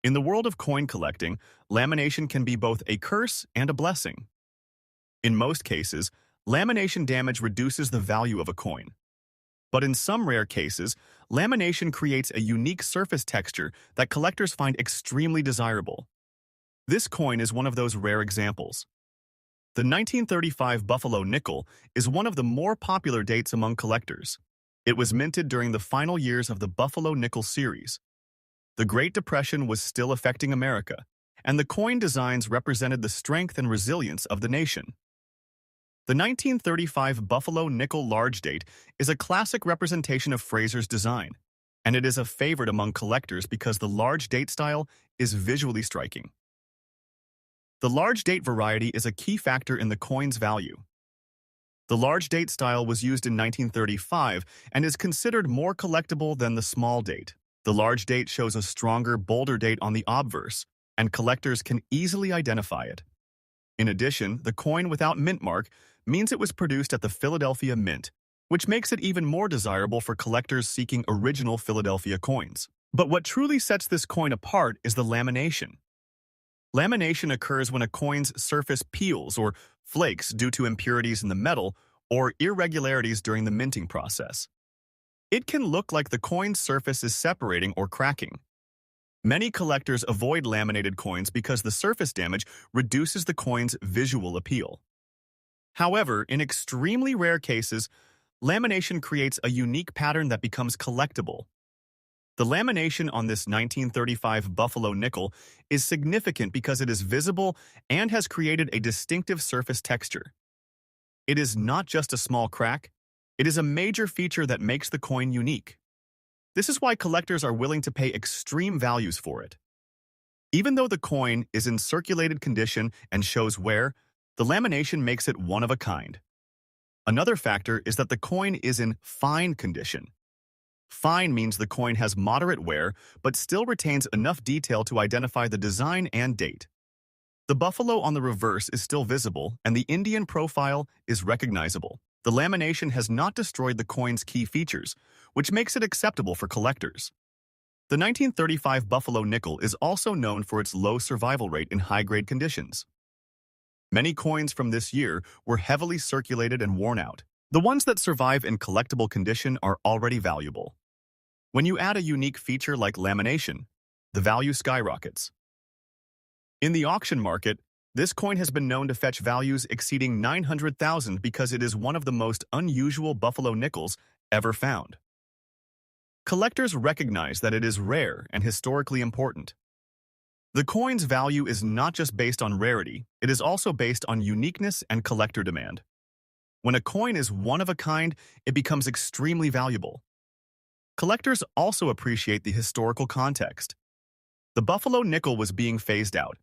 In the world of coin collecting, lamination can be both a curse and a blessing. In most cases, lamination damage reduces the value of a coin. But in some rare cases, lamination creates a unique surface texture that collectors find extremely desirable. This coin is one of those rare examples. The 1935 Buffalo nickel is one of the more popular dates among collectors. It was minted during the final years of the Buffalo nickel series. The Great Depression was still affecting America, and the coin designs represented the strength and resilience of the nation. The 1935 Buffalo nickel large date is a classic representation of Fraser's design, and it is a favorite among collectors because the large date style is visually striking. The large date variety is a key factor in the coin's value. The large date style was used in 1935 and is considered more collectible than the small date. The large date shows a stronger, bolder date on the obverse, and collectors can easily identify it. In addition, the coin without mint mark means it was produced at the Philadelphia Mint, which makes it even more desirable for collectors seeking original Philadelphia coins. But what truly sets this coin apart is the lamination. Lamination occurs when a coin's surface peels or flakes due to impurities in the metal or irregularities during the minting process. It can look like the coin's surface is separating or cracking. Many collectors avoid laminated coins because the surface damage reduces the coin's visual appeal. However, in extremely rare cases, lamination creates a unique pattern that becomes collectible. The lamination on this 1935 Buffalo nickel is significant because it is visible and has created a distinctive surface texture. It is not just a small crack, it is a major feature that makes the coin unique. This is why collectors are willing to pay extreme values for it. Even though the coin is in circulated condition and shows wear, the lamination makes it one of a kind. Another factor is that the coin is in fine condition. Fine means the coin has moderate wear, but still retains enough detail to identify the design and date. The buffalo on the reverse is still visible, and the Indian profile is recognizable. The lamination has not destroyed the coin's key features, which makes it acceptable for collectors. The 1935 Buffalo nickel is also known for its low survival rate in high-grade conditions. Many coins from this year were heavily circulated and worn out. The ones that survive in collectible condition are already valuable. When you add a unique feature like lamination, the value skyrockets. In the auction market, this coin has been known to fetch values exceeding $900,000 because it is one of the most unusual Buffalo nickels ever found. Collectors recognize that it is rare and historically important. The coin's value is not just based on rarity, it is also based on uniqueness and collector demand. When a coin is one of a kind, it becomes extremely valuable. Collectors also appreciate the historical context. The Buffalo nickel was being phased out,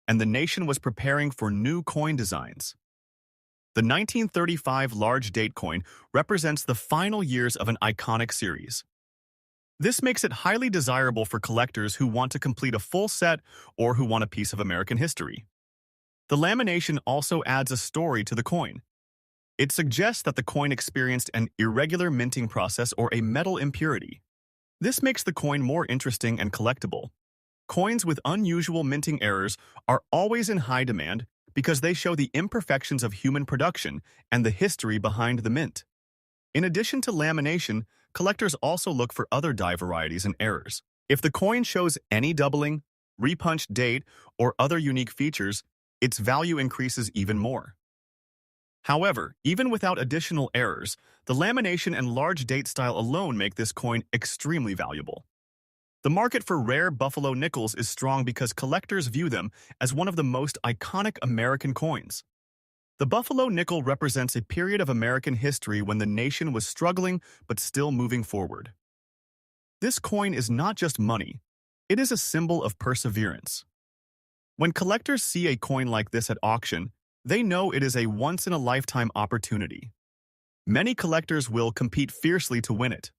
and the nation was preparing for new coin designs. The 1935 large date coin represents the final years of an iconic series. This makes it highly desirable for collectors who want to complete a full set or who want a piece of American history. The lamination also adds a story to the coin. It suggests that the coin experienced an irregular minting process or a metal impurity. This makes the coin more interesting and collectible. Coins with unusual minting errors are always in high demand because they show the imperfections of human production and the history behind the mint. In addition to lamination, collectors also look for other die varieties and errors. If the coin shows any doubling, repunched date, or other unique features, its value increases even more. However, even without additional errors, the lamination and large date style alone make this coin extremely valuable. The market for rare Buffalo nickels is strong because collectors view them as one of the most iconic American coins. The Buffalo nickel represents a period of American history when the nation was struggling but still moving forward. This coin is not just money, it is a symbol of perseverance. When collectors see a coin like this at auction, they know it is a once-in-a-lifetime opportunity. Many collectors will compete fiercely to win it.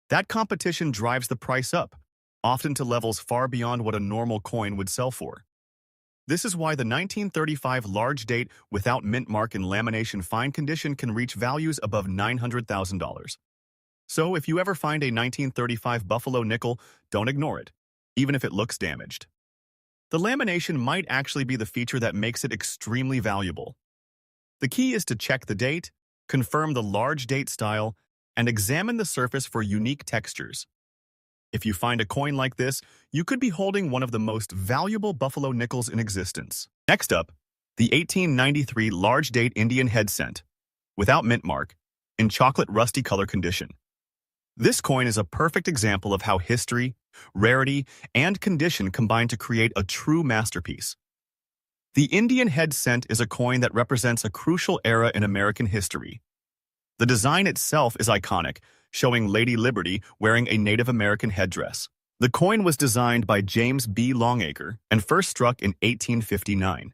That competition drives the price up, often to levels far beyond what a normal coin would sell for. This is why the 1935 large date without mint mark and lamination fine condition can reach values above $900,000. So if you ever find a 1935 Buffalo nickel, don't ignore it, even if it looks damaged. The lamination might actually be the feature that makes it extremely valuable. The key is to check the date, confirm the large date style, and examine the surface for unique textures. If you find a coin like this, you could be holding one of the most valuable buffalo nickels in existence. Next up, the 1893 large date Indian head cent, without mint mark, in chocolate rusty color condition. This coin is a perfect example of how history, rarity, and condition combine to create a true masterpiece. The Indian head cent is a coin that represents a crucial era in American history. The design itself is iconic, showing Lady Liberty wearing a Native American headdress. The coin was designed by James B. Longacre and first struck in 1859.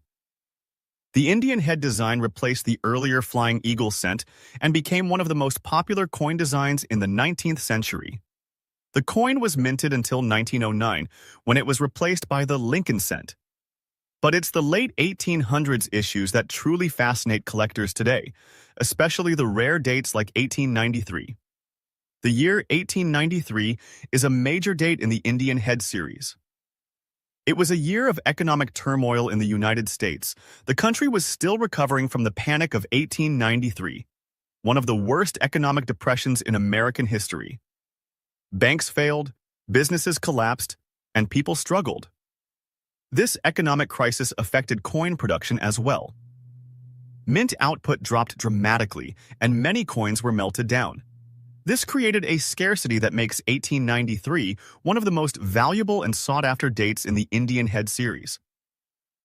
The Indian head design replaced the earlier Flying Eagle cent and became one of the most popular coin designs in the 19th century. The coin was minted until 1909, when it was replaced by the Lincoln cent. But it's the late 1800s issues that truly fascinate collectors today, especially the rare dates like 1893. The year 1893 is a major date in the Indian head series. It was a year of economic turmoil in the United States. The country was still recovering from the Panic of 1893, one of the worst economic depressions in American history. Banks failed, businesses collapsed, and people struggled. This economic crisis affected coin production as well. Mint output dropped dramatically, and many coins were melted down. This created a scarcity that makes 1893 one of the most valuable and sought-after dates in the Indian head series.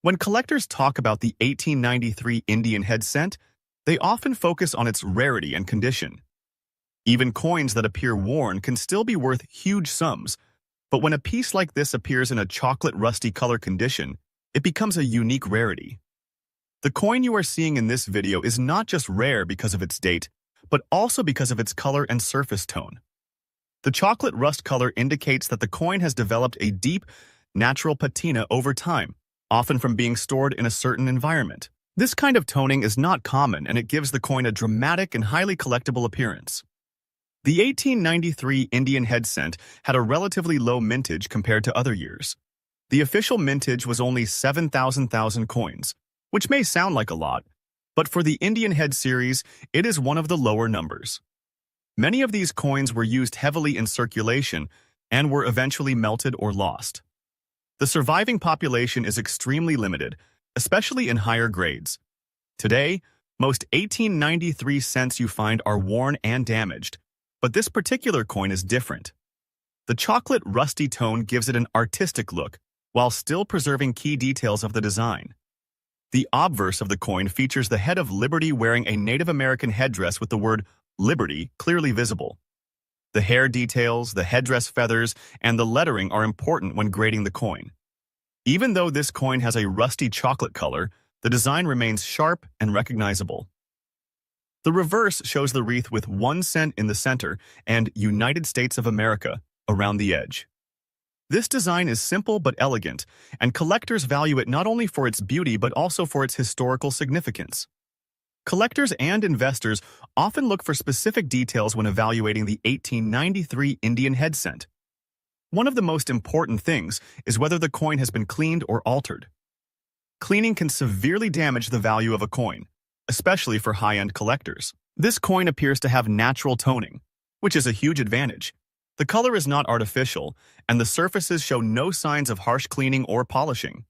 When collectors talk about the 1893 Indian head cent, they often focus on its rarity and condition. Even coins that appear worn can still be worth huge sums, but when a piece like this appears in a chocolate rusty color condition, it becomes a unique rarity. The coin you are seeing in this video is not just rare because of its date, but also because of its color and surface tone. The chocolate rust color indicates that the coin has developed a deep, natural patina over time, often from being stored in a certain environment. This kind of toning is not common, and it gives the coin a dramatic and highly collectible appearance. The 1893 Indian head cent had a relatively low mintage compared to other years. The official mintage was only 7,000 coins, which may sound like a lot, but for the Indian head series, it is one of the lower numbers. Many of these coins were used heavily in circulation and were eventually melted or lost. The surviving population is extremely limited, especially in higher grades. Today, most 1893 cents you find are worn and damaged, but this particular coin is different. The chocolate rusty tone gives it an artistic look, while still preserving key details of the design. The obverse of the coin features the head of Liberty wearing a Native American headdress with the word Liberty clearly visible. The hair details, the headdress feathers, and the lettering are important when grading the coin. Even though this coin has a rusty chocolate color, the design remains sharp and recognizable. The reverse shows the wreath with 1 cent in the center and United States of America around the edge. This design is simple but elegant, and collectors value it not only for its beauty but also for its historical significance. Collectors and investors often look for specific details when evaluating the 1893 Indian head cent. One of the most important things is whether the coin has been cleaned or altered. Cleaning can severely damage the value of a coin, especially for high-end collectors. This coin appears to have natural toning, which is a huge advantage. The color is not artificial, and the surfaces show no signs of harsh cleaning or polishing.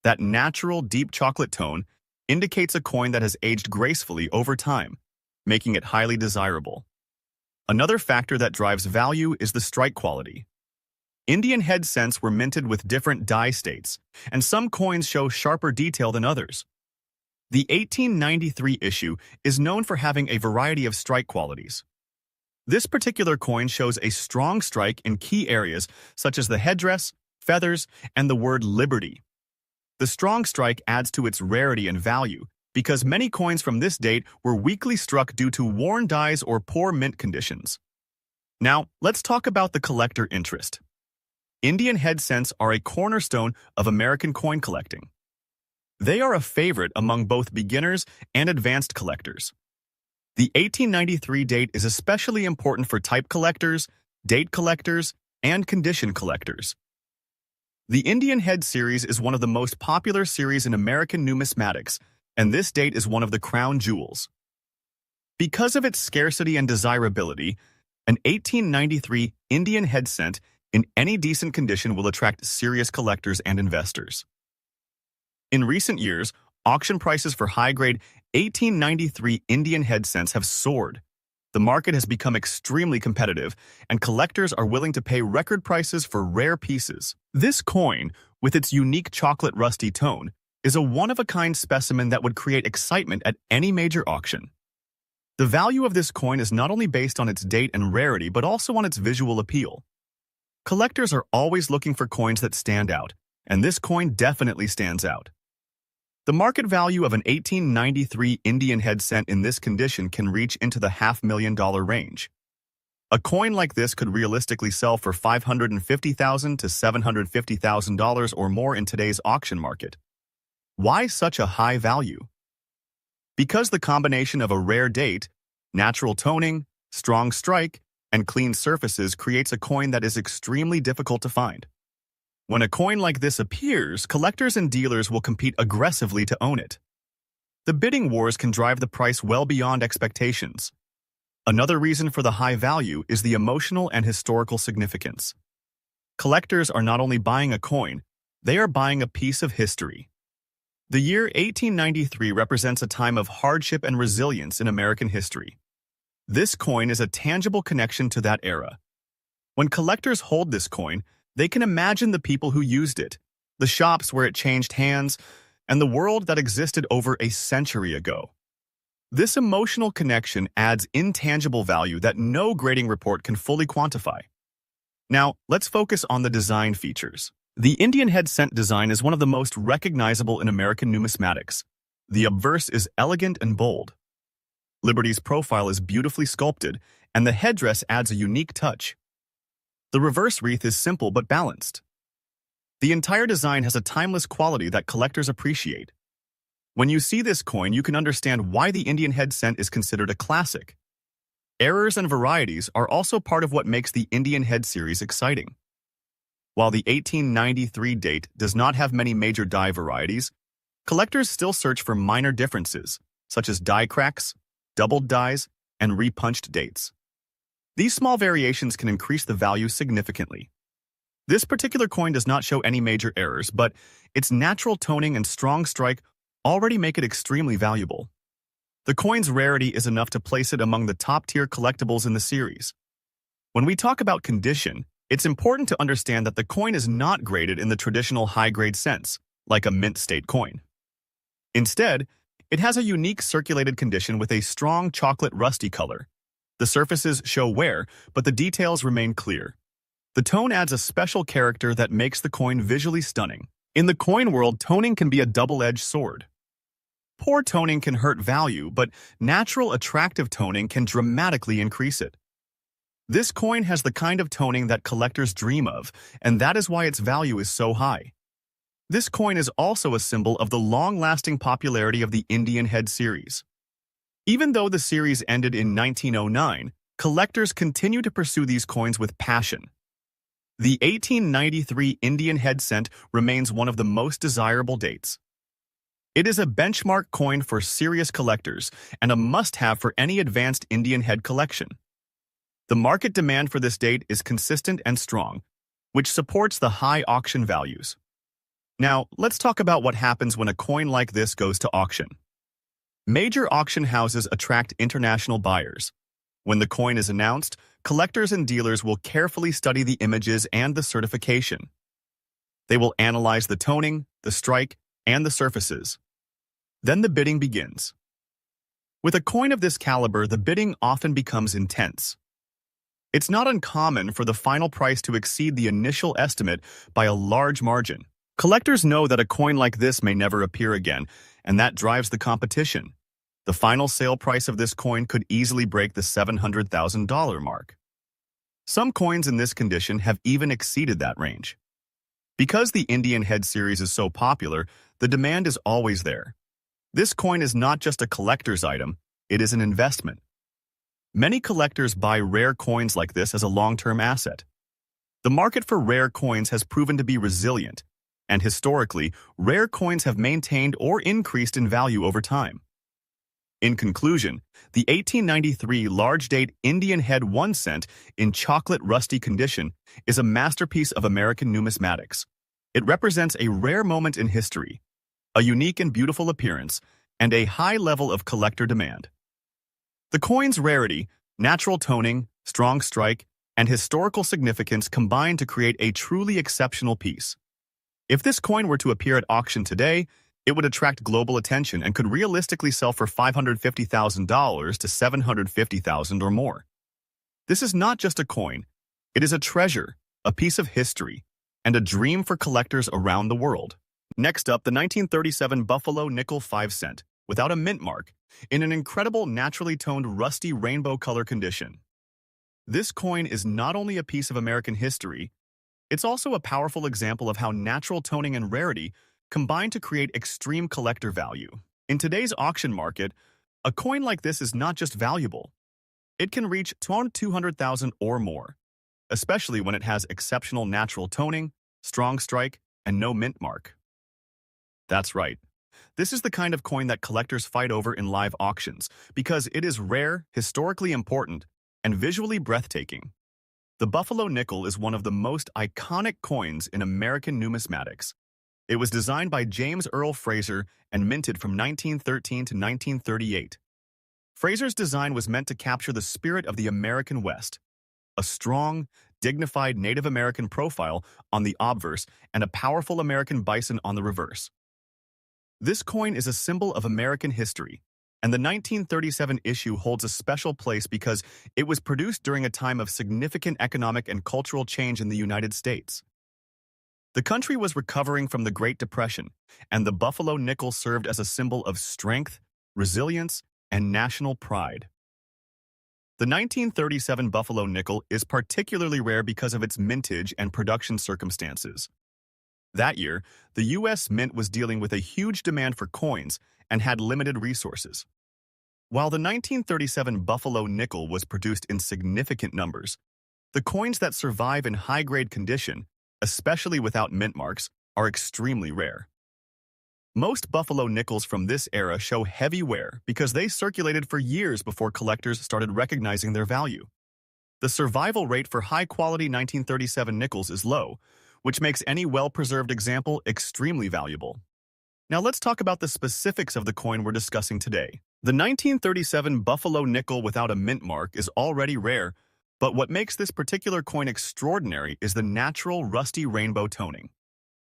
That natural, deep chocolate tone indicates a coin that has aged gracefully over time, making it highly desirable. Another factor that drives value is the strike quality. Indian head cents were minted with different die states, and some coins show sharper detail than others. The 1893 issue is known for having a variety of strike qualities. This particular coin shows a strong strike in key areas such as the headdress, feathers, and the word Liberty. The strong strike adds to its rarity and value because many coins from this date were weakly struck due to worn dies or poor mint conditions. Now, let's talk about the collector interest. Indian head cents are a cornerstone of American coin collecting. They are a favorite among both beginners and advanced collectors. The 1893 date is especially important for type collectors, date collectors, and condition collectors. The Indian head series is one of the most popular series in American numismatics, and this date is one of the crown jewels. Because of its scarcity and desirability, an 1893 Indian head cent in any decent condition will attract serious collectors and investors. In recent years, auction prices for high-grade 1893 Indian head cents have soared. The market has become extremely competitive, and collectors are willing to pay record prices for rare pieces. This coin, with its unique chocolate rusty tone, is a one-of-a-kind specimen that would create excitement at any major auction. The value of this coin is not only based on its date and rarity, but also on its visual appeal. Collectors are always looking for coins that stand out, and this coin definitely stands out. The market value of an 1893 Indian head cent in this condition can reach into the $500,000 range. A coin like this could realistically sell for $550,000 to $750,000 or more in today's auction market. Why such a high value? Because the combination of a rare date, natural toning, strong strike, and clean surfaces creates a coin that is extremely difficult to find. When a coin like this appears, collectors and dealers will compete aggressively to own it. The bidding wars can drive the price well beyond expectations. Another reason for the high value is the emotional and historical significance. Collectors are not only buying a coin, they are buying a piece of history. The year 1893 represents a time of hardship and resilience in American history. This coin is a tangible connection to that era. When collectors hold this coin, they can imagine the people who used it, the shops where it changed hands, and the world that existed over a century ago. This emotional connection adds intangible value that no grading report can fully quantify. Now, let's focus on the design features. The Indian head cent design is one of the most recognizable in American numismatics. The obverse is elegant and bold. Liberty's profile is beautifully sculpted, and the headdress adds a unique touch. The reverse wreath is simple but balanced. The entire design has a timeless quality that collectors appreciate. When you see this coin, you can understand why the Indian head cent is considered a classic. Errors and varieties are also part of what makes the Indian head series exciting. While the 1893 date does not have many major die varieties, collectors still search for minor differences, such as die cracks, doubled dies, and repunched dates. These small variations can increase the value significantly. This particular coin does not show any major errors, but its natural toning and strong strike already make it extremely valuable. The coin's rarity is enough to place it among the top-tier collectibles in the series. When we talk about condition, it's important to understand that the coin is not graded in the traditional high-grade sense, like a mint state coin. Instead, it has a unique circulated condition with a strong chocolate rusty color. The surfaces show wear, but the details remain clear. The tone adds a special character that makes the coin visually stunning. In the coin world, toning can be a double-edged sword. Poor toning can hurt value, but natural, attractive toning can dramatically increase it. This coin has the kind of toning that collectors dream of, and that is why its value is so high. This coin is also a symbol of the long-lasting popularity of the Indian head series. Even though the series ended in 1909, collectors continue to pursue these coins with passion. The 1893 Indian head cent remains one of the most desirable dates. It is a benchmark coin for serious collectors and a must-have for any advanced Indian head collection. The market demand for this date is consistent and strong, which supports the high auction values. Now, let's talk about what happens when a coin like this goes to auction. Major auction houses attract international buyers. When the coin is announced, collectors and dealers will carefully study the images and the certification. They will analyze the toning, the strike, and the surfaces. Then the bidding begins. With a coin of this caliber, the bidding often becomes intense. It's not uncommon for the final price to exceed the initial estimate by a large margin. Collectors know that a coin like this may never appear again, and that drives the competition. The final sale price of this coin could easily break the $700,000 mark. Some coins in this condition have even exceeded that range. Because the Indian head series is so popular, the demand is always there. This coin is not just a collector's item, it is an investment. Many collectors buy rare coins like this as a long-term asset. The market for rare coins has proven to be resilient, and historically, rare coins have maintained or increased in value over time. In conclusion, the 1893 large-date Indian head 1 cent in chocolate rusty condition is a masterpiece of American numismatics. It represents a rare moment in history, a unique and beautiful appearance, and a high level of collector demand. The coin's rarity, natural toning, strong strike, and historical significance combine to create a truly exceptional piece. If this coin were to appear at auction today, it would attract global attention and could realistically sell for $550,000 to $750,000 or more. This is not just a coin, it is a treasure, a piece of history, and a dream for collectors around the world. Next up, the 1937 Buffalo nickel 5 cent, without a mint mark, in an incredible naturally toned rusty rainbow color condition. This coin is not only a piece of American history, it's also a powerful example of how natural toning and rarity combine to create extreme collector value. In today's auction market, a coin like this is not just valuable. It can reach $200,000 or more, especially when it has exceptional natural toning, strong strike, and no mint mark. That's right. This is the kind of coin that collectors fight over in live auctions because it is rare, historically important, and visually breathtaking. The Buffalo nickel is one of the most iconic coins in American numismatics. It was designed by James Earl Fraser and minted from 1913 to 1938. Fraser's design was meant to capture the spirit of the American West, a strong, dignified Native American profile on the obverse and a powerful American bison on the reverse. This coin is a symbol of American history, and the 1937 issue holds a special place because it was produced during a time of significant economic and cultural change in the United States. The country was recovering from the Great Depression, and the Buffalo nickel served as a symbol of strength, resilience, and national pride. The 1937 Buffalo nickel is particularly rare because of its mintage and production circumstances. That year, the U.S. Mint was dealing with a huge demand for coins and had limited resources. While the 1937 Buffalo nickel was produced in significant numbers, the coins that survive in high-grade condition, especially without mint marks, are extremely rare. Most Buffalo nickels from this era show heavy wear because they circulated for years before collectors started recognizing their value. The survival rate for high-quality 1937 nickels is low, which makes any well-preserved example extremely valuable. Now let's talk about the specifics of the coin we're discussing today. The 1937 Buffalo nickel without a mint mark is already rare, but what makes this particular coin extraordinary is the natural rusty rainbow toning.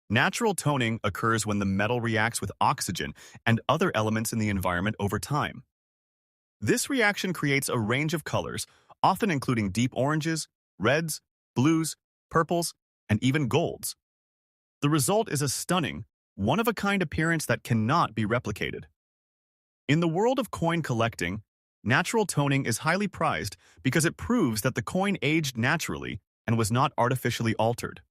Natural toning occurs when the metal reacts with oxygen and other elements in the environment over time. This reaction creates a range of colors, often including deep oranges, reds, blues, purples, and even golds. The result is a stunning, one-of-a-kind appearance that cannot be replicated. In the world of coin collecting, natural toning is highly prized because it proves that the coin aged naturally and was not artificially altered.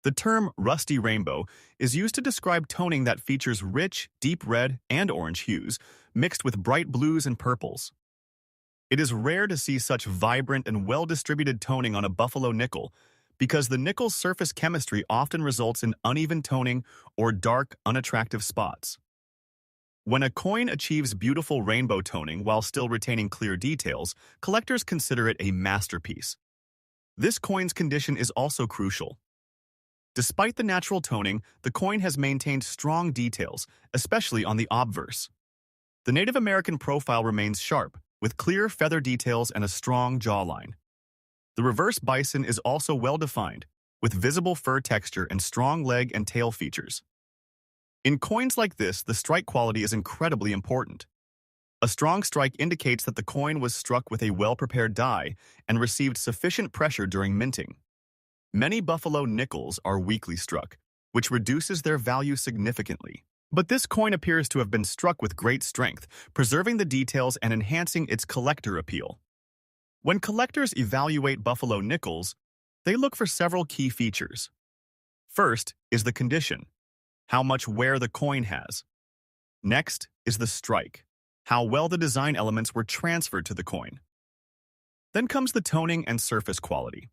The term rusty rainbow is used to describe toning that features rich, deep red and orange hues mixed with bright blues and purples. It is rare to see such vibrant and well-distributed toning on a Buffalo nickel because the nickel's surface chemistry often results in uneven toning or dark, unattractive spots. When a coin achieves beautiful rainbow toning while still retaining clear details, collectors consider it a masterpiece. This coin's condition is also crucial. Despite the natural toning, the coin has maintained strong details, especially on the obverse. The Native American profile remains sharp, with clear feather details and a strong jawline. The reverse bison is also well-defined, with visible fur texture and strong leg and tail features. In coins like this, the strike quality is incredibly important. A strong strike indicates that the coin was struck with a well-prepared die and received sufficient pressure during minting. Many Buffalo nickels are weakly struck, which reduces their value significantly. But this coin appears to have been struck with great strength, preserving the details and enhancing its collector appeal. When collectors evaluate Buffalo nickels, they look for several key features. First is the condition, how much wear the coin has. Next is the strike, how well the design elements were transferred to the coin. Then comes the toning and surface quality.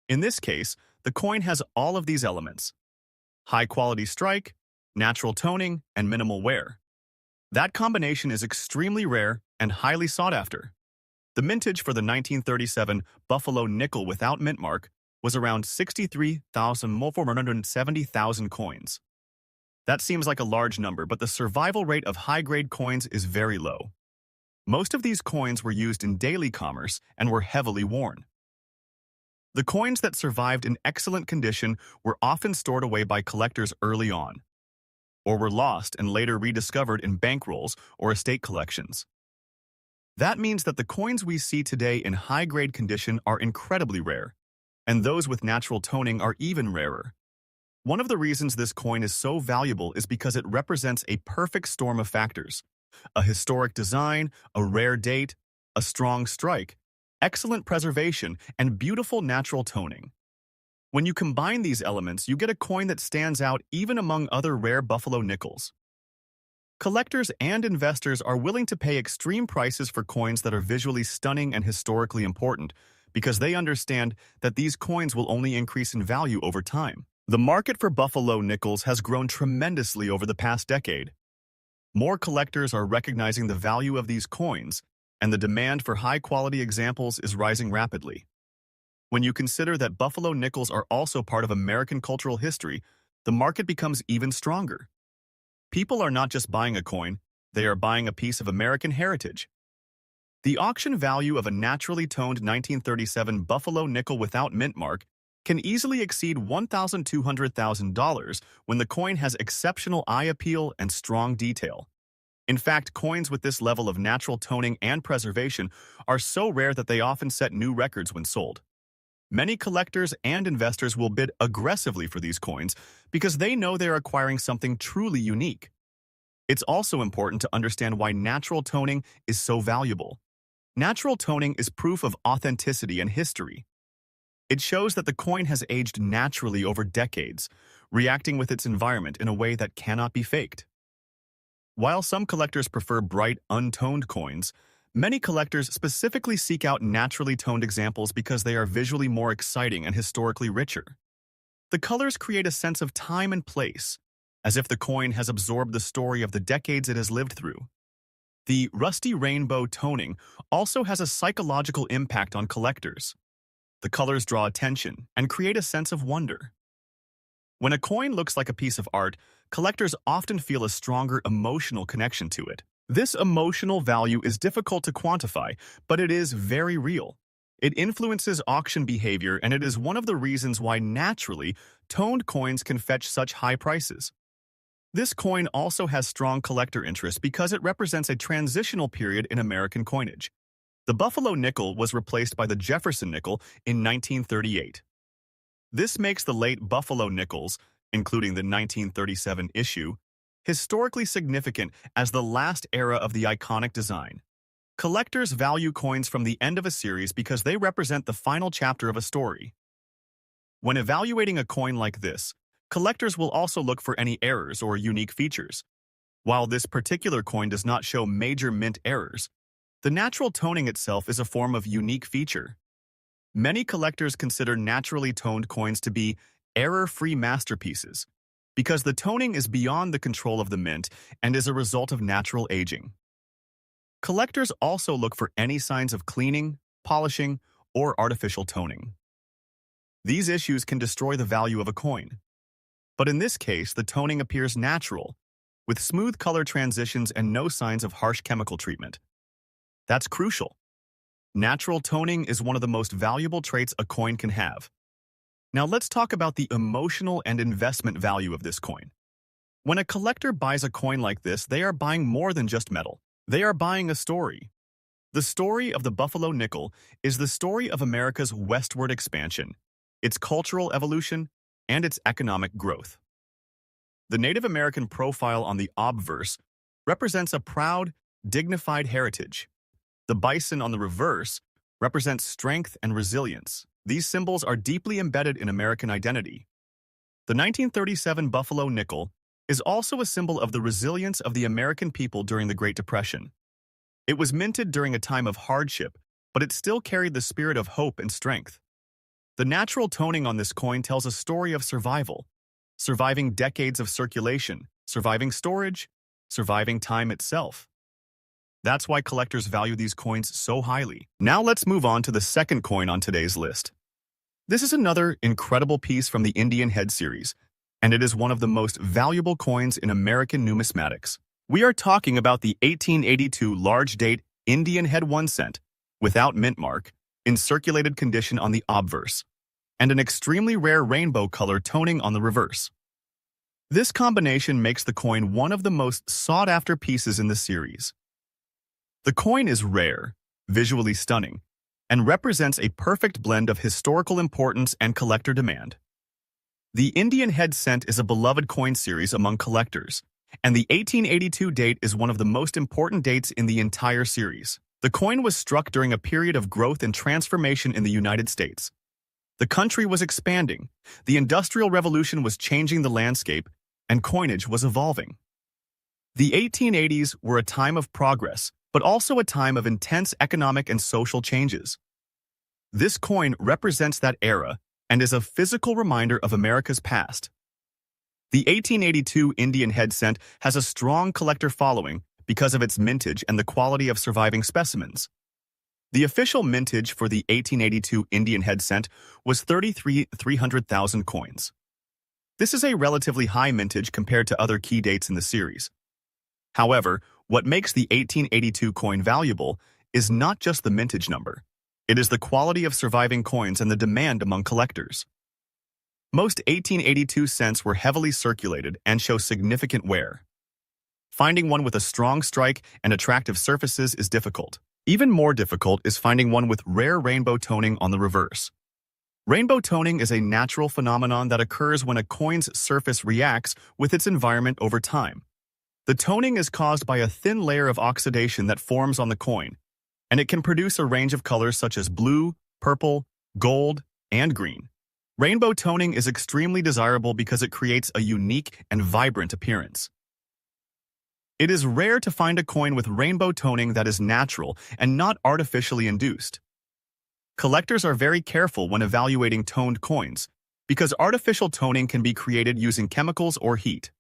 In this case, the coin has all of these elements: high-quality strike, natural toning, and minimal wear. That combination is extremely rare and highly sought after. The mintage for the 1937 Buffalo nickel without mint mark was around 63,470,000 coins. That seems like a large number, but the survival rate of high-grade coins is very low. Most of these coins were used in daily commerce and were heavily worn. The coins that survived in excellent condition were often stored away by collectors early on, or were lost and later rediscovered in bankrolls or estate collections. That means that the coins we see today in high-grade condition are incredibly rare, and those with natural toning are even rarer. One of the reasons this coin is so valuable is because it represents a perfect storm of factors: a historic design, a rare date, a strong strike, excellent preservation, and beautiful natural toning. When you combine these elements, you get a coin that stands out even among other rare Buffalo nickels. Collectors and investors are willing to pay extreme prices for coins that are visually stunning and historically important because they understand that these coins will only increase in value over time. The market for Buffalo nickels has grown tremendously over the past decade. More collectors are recognizing the value of these coins, and the demand for high-quality examples is rising rapidly. When you consider that Buffalo nickels are also part of American cultural history, the market becomes even stronger. People are not just buying a coin, they are buying a piece of American heritage. The auction value of a naturally toned 1937 Buffalo nickel without mint mark can easily exceed $1,200,000 when the coin has exceptional eye appeal and strong detail. In fact, coins with this level of natural toning and preservation are so rare that they often set new records when sold. Many collectors and investors will bid aggressively for these coins because they know they're acquiring something truly unique. It's also important to understand why natural toning is so valuable. Natural toning is proof of authenticity and history. It shows that the coin has aged naturally over decades, reacting with its environment in a way that cannot be faked. While some collectors prefer bright, untoned coins, many collectors specifically seek out naturally toned examples because they are visually more exciting and historically richer. The colors create a sense of time and place, as if the coin has absorbed the story of the decades it has lived through. The rusty rainbow toning also has a psychological impact on collectors. The colors draw attention and create a sense of wonder. When a coin looks like a piece of art, collectors often feel a stronger emotional connection to it. This emotional value is difficult to quantify, but it is very real. It influences auction behavior, and it is one of the reasons why naturally toned coins can fetch such high prices. This coin also has strong collector interest because it represents a transitional period in American coinage. The Buffalo nickel was replaced by the Jefferson nickel in 1938. This makes the late Buffalo nickels, including the 1937 issue, historically significant as the last era of the iconic design. Collectors value coins from the end of a series because they represent the final chapter of a story. When evaluating a coin like this, collectors will also look for any errors or unique features. While this particular coin does not show major mint errors, the natural toning itself is a form of unique feature. Many collectors consider naturally toned coins to be error-free masterpieces because the toning is beyond the control of the mint and is a result of natural aging. Collectors also look for any signs of cleaning, polishing, or artificial toning. These issues can destroy the value of a coin. But in this case, the toning appears natural, with smooth color transitions and no signs of harsh chemical treatment. That's crucial. Natural toning is one of the most valuable traits a coin can have. Now let's talk about the emotional and investment value of this coin. When a collector buys a coin like this, they are buying more than just metal. They are buying a story. The story of the Buffalo nickel is the story of America's westward expansion, its cultural evolution, and its economic growth. The Native American profile on the obverse represents a proud, dignified heritage. The bison on the reverse represents strength and resilience. These symbols are deeply embedded in American identity. The 1937 Buffalo nickel is also a symbol of the resilience of the American people during the Great Depression. It was minted during a time of hardship, but it still carried the spirit of hope and strength. The natural toning on this coin tells a story of survival, surviving decades of circulation, surviving storage, surviving time itself. That's why collectors value these coins so highly. Now let's move on to the second coin on today's list. This is another incredible piece from the Indian head series, and it is one of the most valuable coins in American numismatics. We are talking about the 1882 large-date Indian head 1 cent, without mint mark, in circulated condition on the obverse, and an extremely rare rainbow color toning on the reverse. This combination makes the coin one of the most sought-after pieces in the series. The coin is rare, visually stunning, and represents a perfect blend of historical importance and collector demand. The Indian head cent is a beloved coin series among collectors, and the 1882 date is one of the most important dates in the entire series. The coin was struck during a period of growth and transformation in the United States. The country was expanding, the Industrial Revolution was changing the landscape, and coinage was evolving. The 1880s were a time of progress, but also a time of intense economic and social changes. This coin represents that era and is a physical reminder of America's past. The 1882 Indian head cent has a strong collector following because of its mintage and the quality of surviving specimens. The official mintage for the 1882 Indian head cent was 300,000 coins. This is a relatively high mintage compared to other key dates in the series. However, what makes the 1882 coin valuable is not just the mintage number. It is the quality of surviving coins and the demand among collectors. Most 1882 cents were heavily circulated and show significant wear. Finding one with a strong strike and attractive surfaces is difficult. Even more difficult is finding one with rare rainbow toning on the reverse. Rainbow toning is a natural phenomenon that occurs when a coin's surface reacts with its environment over time. The toning is caused by a thin layer of oxidation that forms on the coin, and it can produce a range of colors such as blue, purple, gold, and green. Rainbow toning is extremely desirable because it creates a unique and vibrant appearance. It is rare to find a coin with rainbow toning that is natural and not artificially induced. Collectors are very careful when evaluating toned coins because artificial toning can be created using chemicals or heat.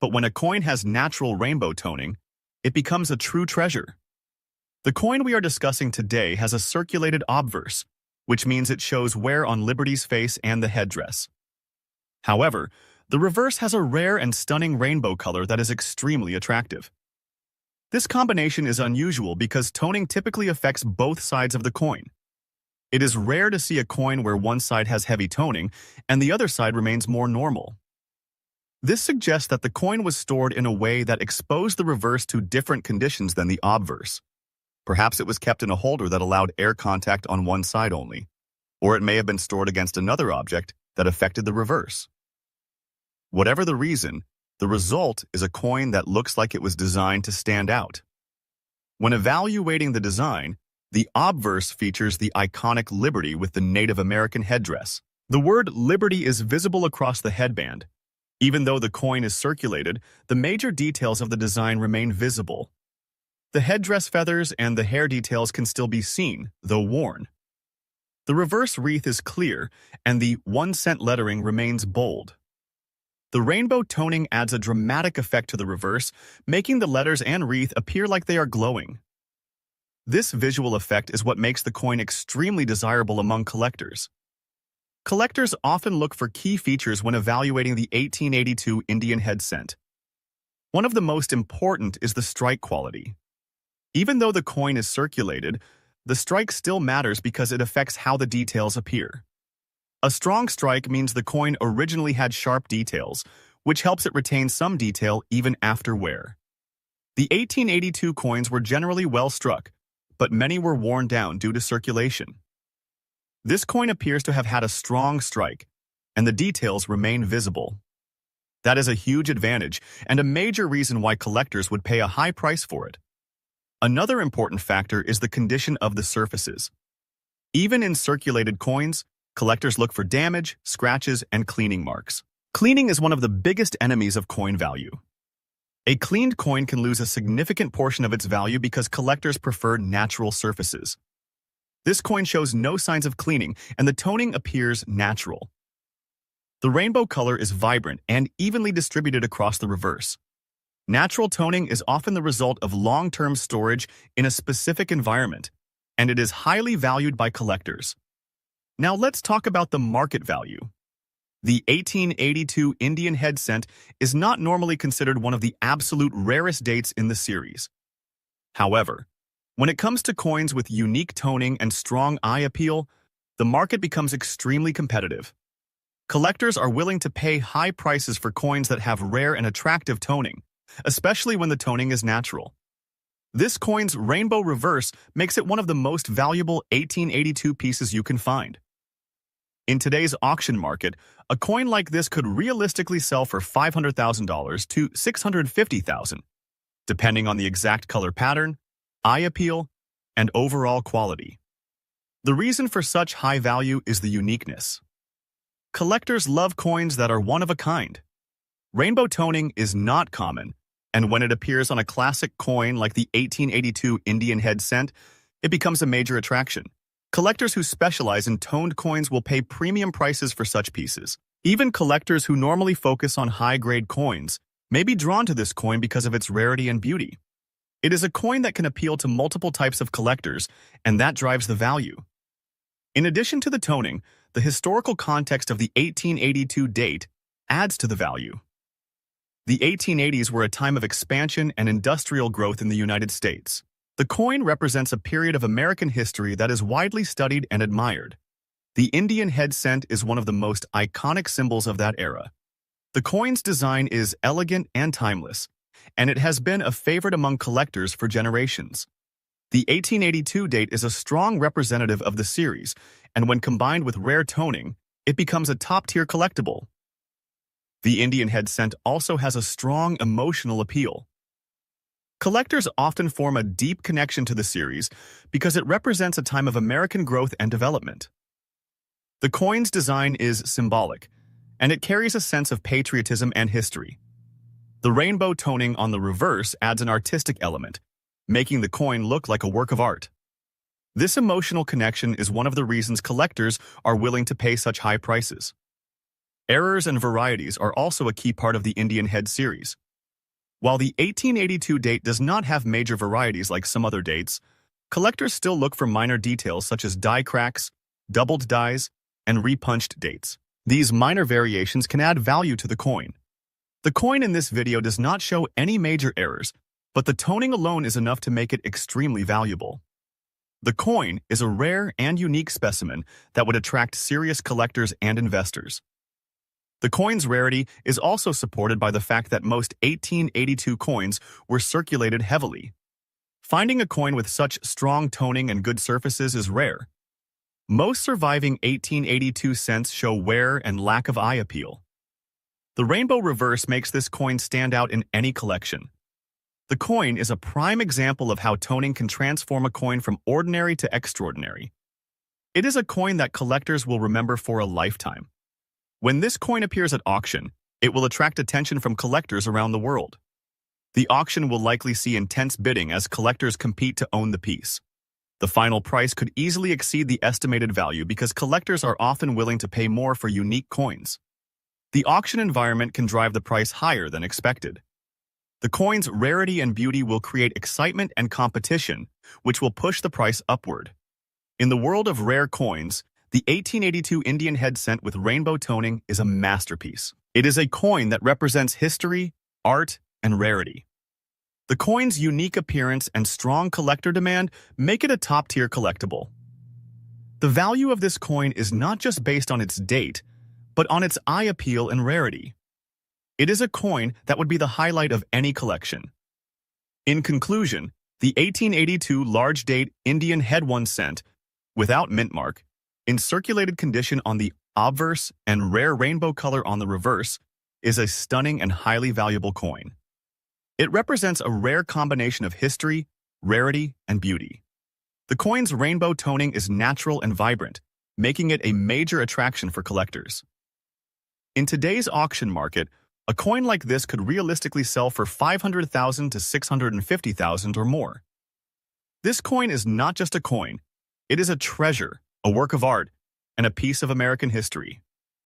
But when a coin has natural rainbow toning, it becomes a true treasure. The coin we are discussing today has a circulated obverse, which means it shows wear on Liberty's face and the headdress. However, the reverse has a rare and stunning rainbow color that is extremely attractive. This combination is unusual because toning typically affects both sides of the coin. It is rare to see a coin where one side has heavy toning and the other side remains more normal. This suggests that the coin was stored in a way that exposed the reverse to different conditions than the obverse. Perhaps it was kept in a holder that allowed air contact on one side only, or it may have been stored against another object that affected the reverse. Whatever the reason, the result is a coin that looks like it was designed to stand out. When evaluating the design, the obverse features the iconic Liberty with the Native American headdress. The word Liberty is visible across the headband. Even though the coin is circulated, the major details of the design remain visible. The headdress feathers and the hair details can still be seen, though worn. The reverse wreath is clear, and the 1 cent lettering remains bold. The rainbow toning adds a dramatic effect to the reverse, making the letters and wreath appear like they are glowing. This visual effect is what makes the coin extremely desirable among collectors. Collectors often look for key features when evaluating the 1882 Indian head cent. One of the most important is the strike quality. Even though the coin is circulated, the strike still matters because it affects how the details appear. A strong strike means the coin originally had sharp details, which helps it retain some detail even after wear. The 1882 coins were generally well struck, but many were worn down due to circulation. This coin appears to have had a strong strike, and the details remain visible. That is a huge advantage and a major reason why collectors would pay a high price for it. Another important factor is the condition of the surfaces. Even in circulated coins, collectors look for damage, scratches, and cleaning marks. Cleaning is one of the biggest enemies of coin value. A cleaned coin can lose a significant portion of its value because collectors prefer natural surfaces. This coin shows no signs of cleaning, and the toning appears natural. The rainbow color is vibrant and evenly distributed across the reverse. Natural toning is often the result of long-term storage in a specific environment, and it is highly valued by collectors. Now let's talk about the market value. The 1882 Indian head cent is not normally considered one of the absolute rarest dates in the series. However, when it comes to coins with unique toning and strong eye appeal, the market becomes extremely competitive. Collectors are willing to pay high prices for coins that have rare and attractive toning, especially when the toning is natural. This coin's rainbow reverse makes it one of the most valuable 1882 pieces you can find. In today's auction market, a coin like this could realistically sell for $500,000 to $650,000, depending on the exact color pattern, eye appeal, and overall quality. The reason for such high value is the uniqueness. Collectors love coins that are one of a kind. Rainbow toning is not common, and when it appears on a classic coin like the 1882 Indian head cent, it becomes a major attraction. Collectors who specialize in toned coins will pay premium prices for such pieces. Even collectors who normally focus on high-grade coins may be drawn to this coin because of its rarity and beauty. It is a coin that can appeal to multiple types of collectors, and that drives the value. In addition to the toning, the historical context of the 1882 date adds to the value. The 1880s were a time of expansion and industrial growth in the United States. The coin represents a period of American history that is widely studied and admired. The Indian head cent is one of the most iconic symbols of that era. The coin's design is elegant and timeless, and it has been a favorite among collectors for generations. The 1882 date is a strong representative of the series, and when combined with rare toning, it becomes a top-tier collectible. The Indian head cent also has a strong emotional appeal. Collectors often form a deep connection to the series because it represents a time of American growth and development. The coin's design is symbolic, and it carries a sense of patriotism and history. The rainbow toning on the reverse adds an artistic element, making the coin look like a work of art. This emotional connection is one of the reasons collectors are willing to pay such high prices. Errors and varieties are also a key part of the Indian head series. While the 1882 date does not have major varieties like some other dates, collectors still look for minor details such as die cracks, doubled dies, and repunched dates. These minor variations can add value to the coin. The coin in this video does not show any major errors, but the toning alone is enough to make it extremely valuable. The coin is a rare and unique specimen that would attract serious collectors and investors. The coin's rarity is also supported by the fact that most 1882 coins were circulated heavily. Finding a coin with such strong toning and good surfaces is rare. Most surviving 1882 cents show wear and lack of eye appeal. The rainbow reverse makes this coin stand out in any collection. The coin is a prime example of how toning can transform a coin from ordinary to extraordinary. It is a coin that collectors will remember for a lifetime. When this coin appears at auction, it will attract attention from collectors around the world. The auction will likely see intense bidding as collectors compete to own the piece. The final price could easily exceed the estimated value because collectors are often willing to pay more for unique coins. The auction environment can drive the price higher than expected. The coin's rarity and beauty will create excitement and competition, which will push the price upward. In the world of rare coins, the 1882 Indian head cent with rainbow toning is a masterpiece. It is a coin that represents history, art, and rarity. The coin's unique appearance and strong collector demand make it a top-tier collectible. The value of this coin is not just based on its date, but on its eye appeal and rarity. It is a coin that would be the highlight of any collection. In conclusion, the 1882 large-date Indian head 1 cent, without mint mark, in circulated condition on the obverse and rare rainbow color on the reverse, is a stunning and highly valuable coin. It represents a rare combination of history, rarity, and beauty. The coin's rainbow toning is natural and vibrant, making it a major attraction for collectors. In today's auction market, a coin like this could realistically sell for $500,000 to $650,000 or more. This coin is not just a coin, it is a treasure, a work of art, and a piece of American history.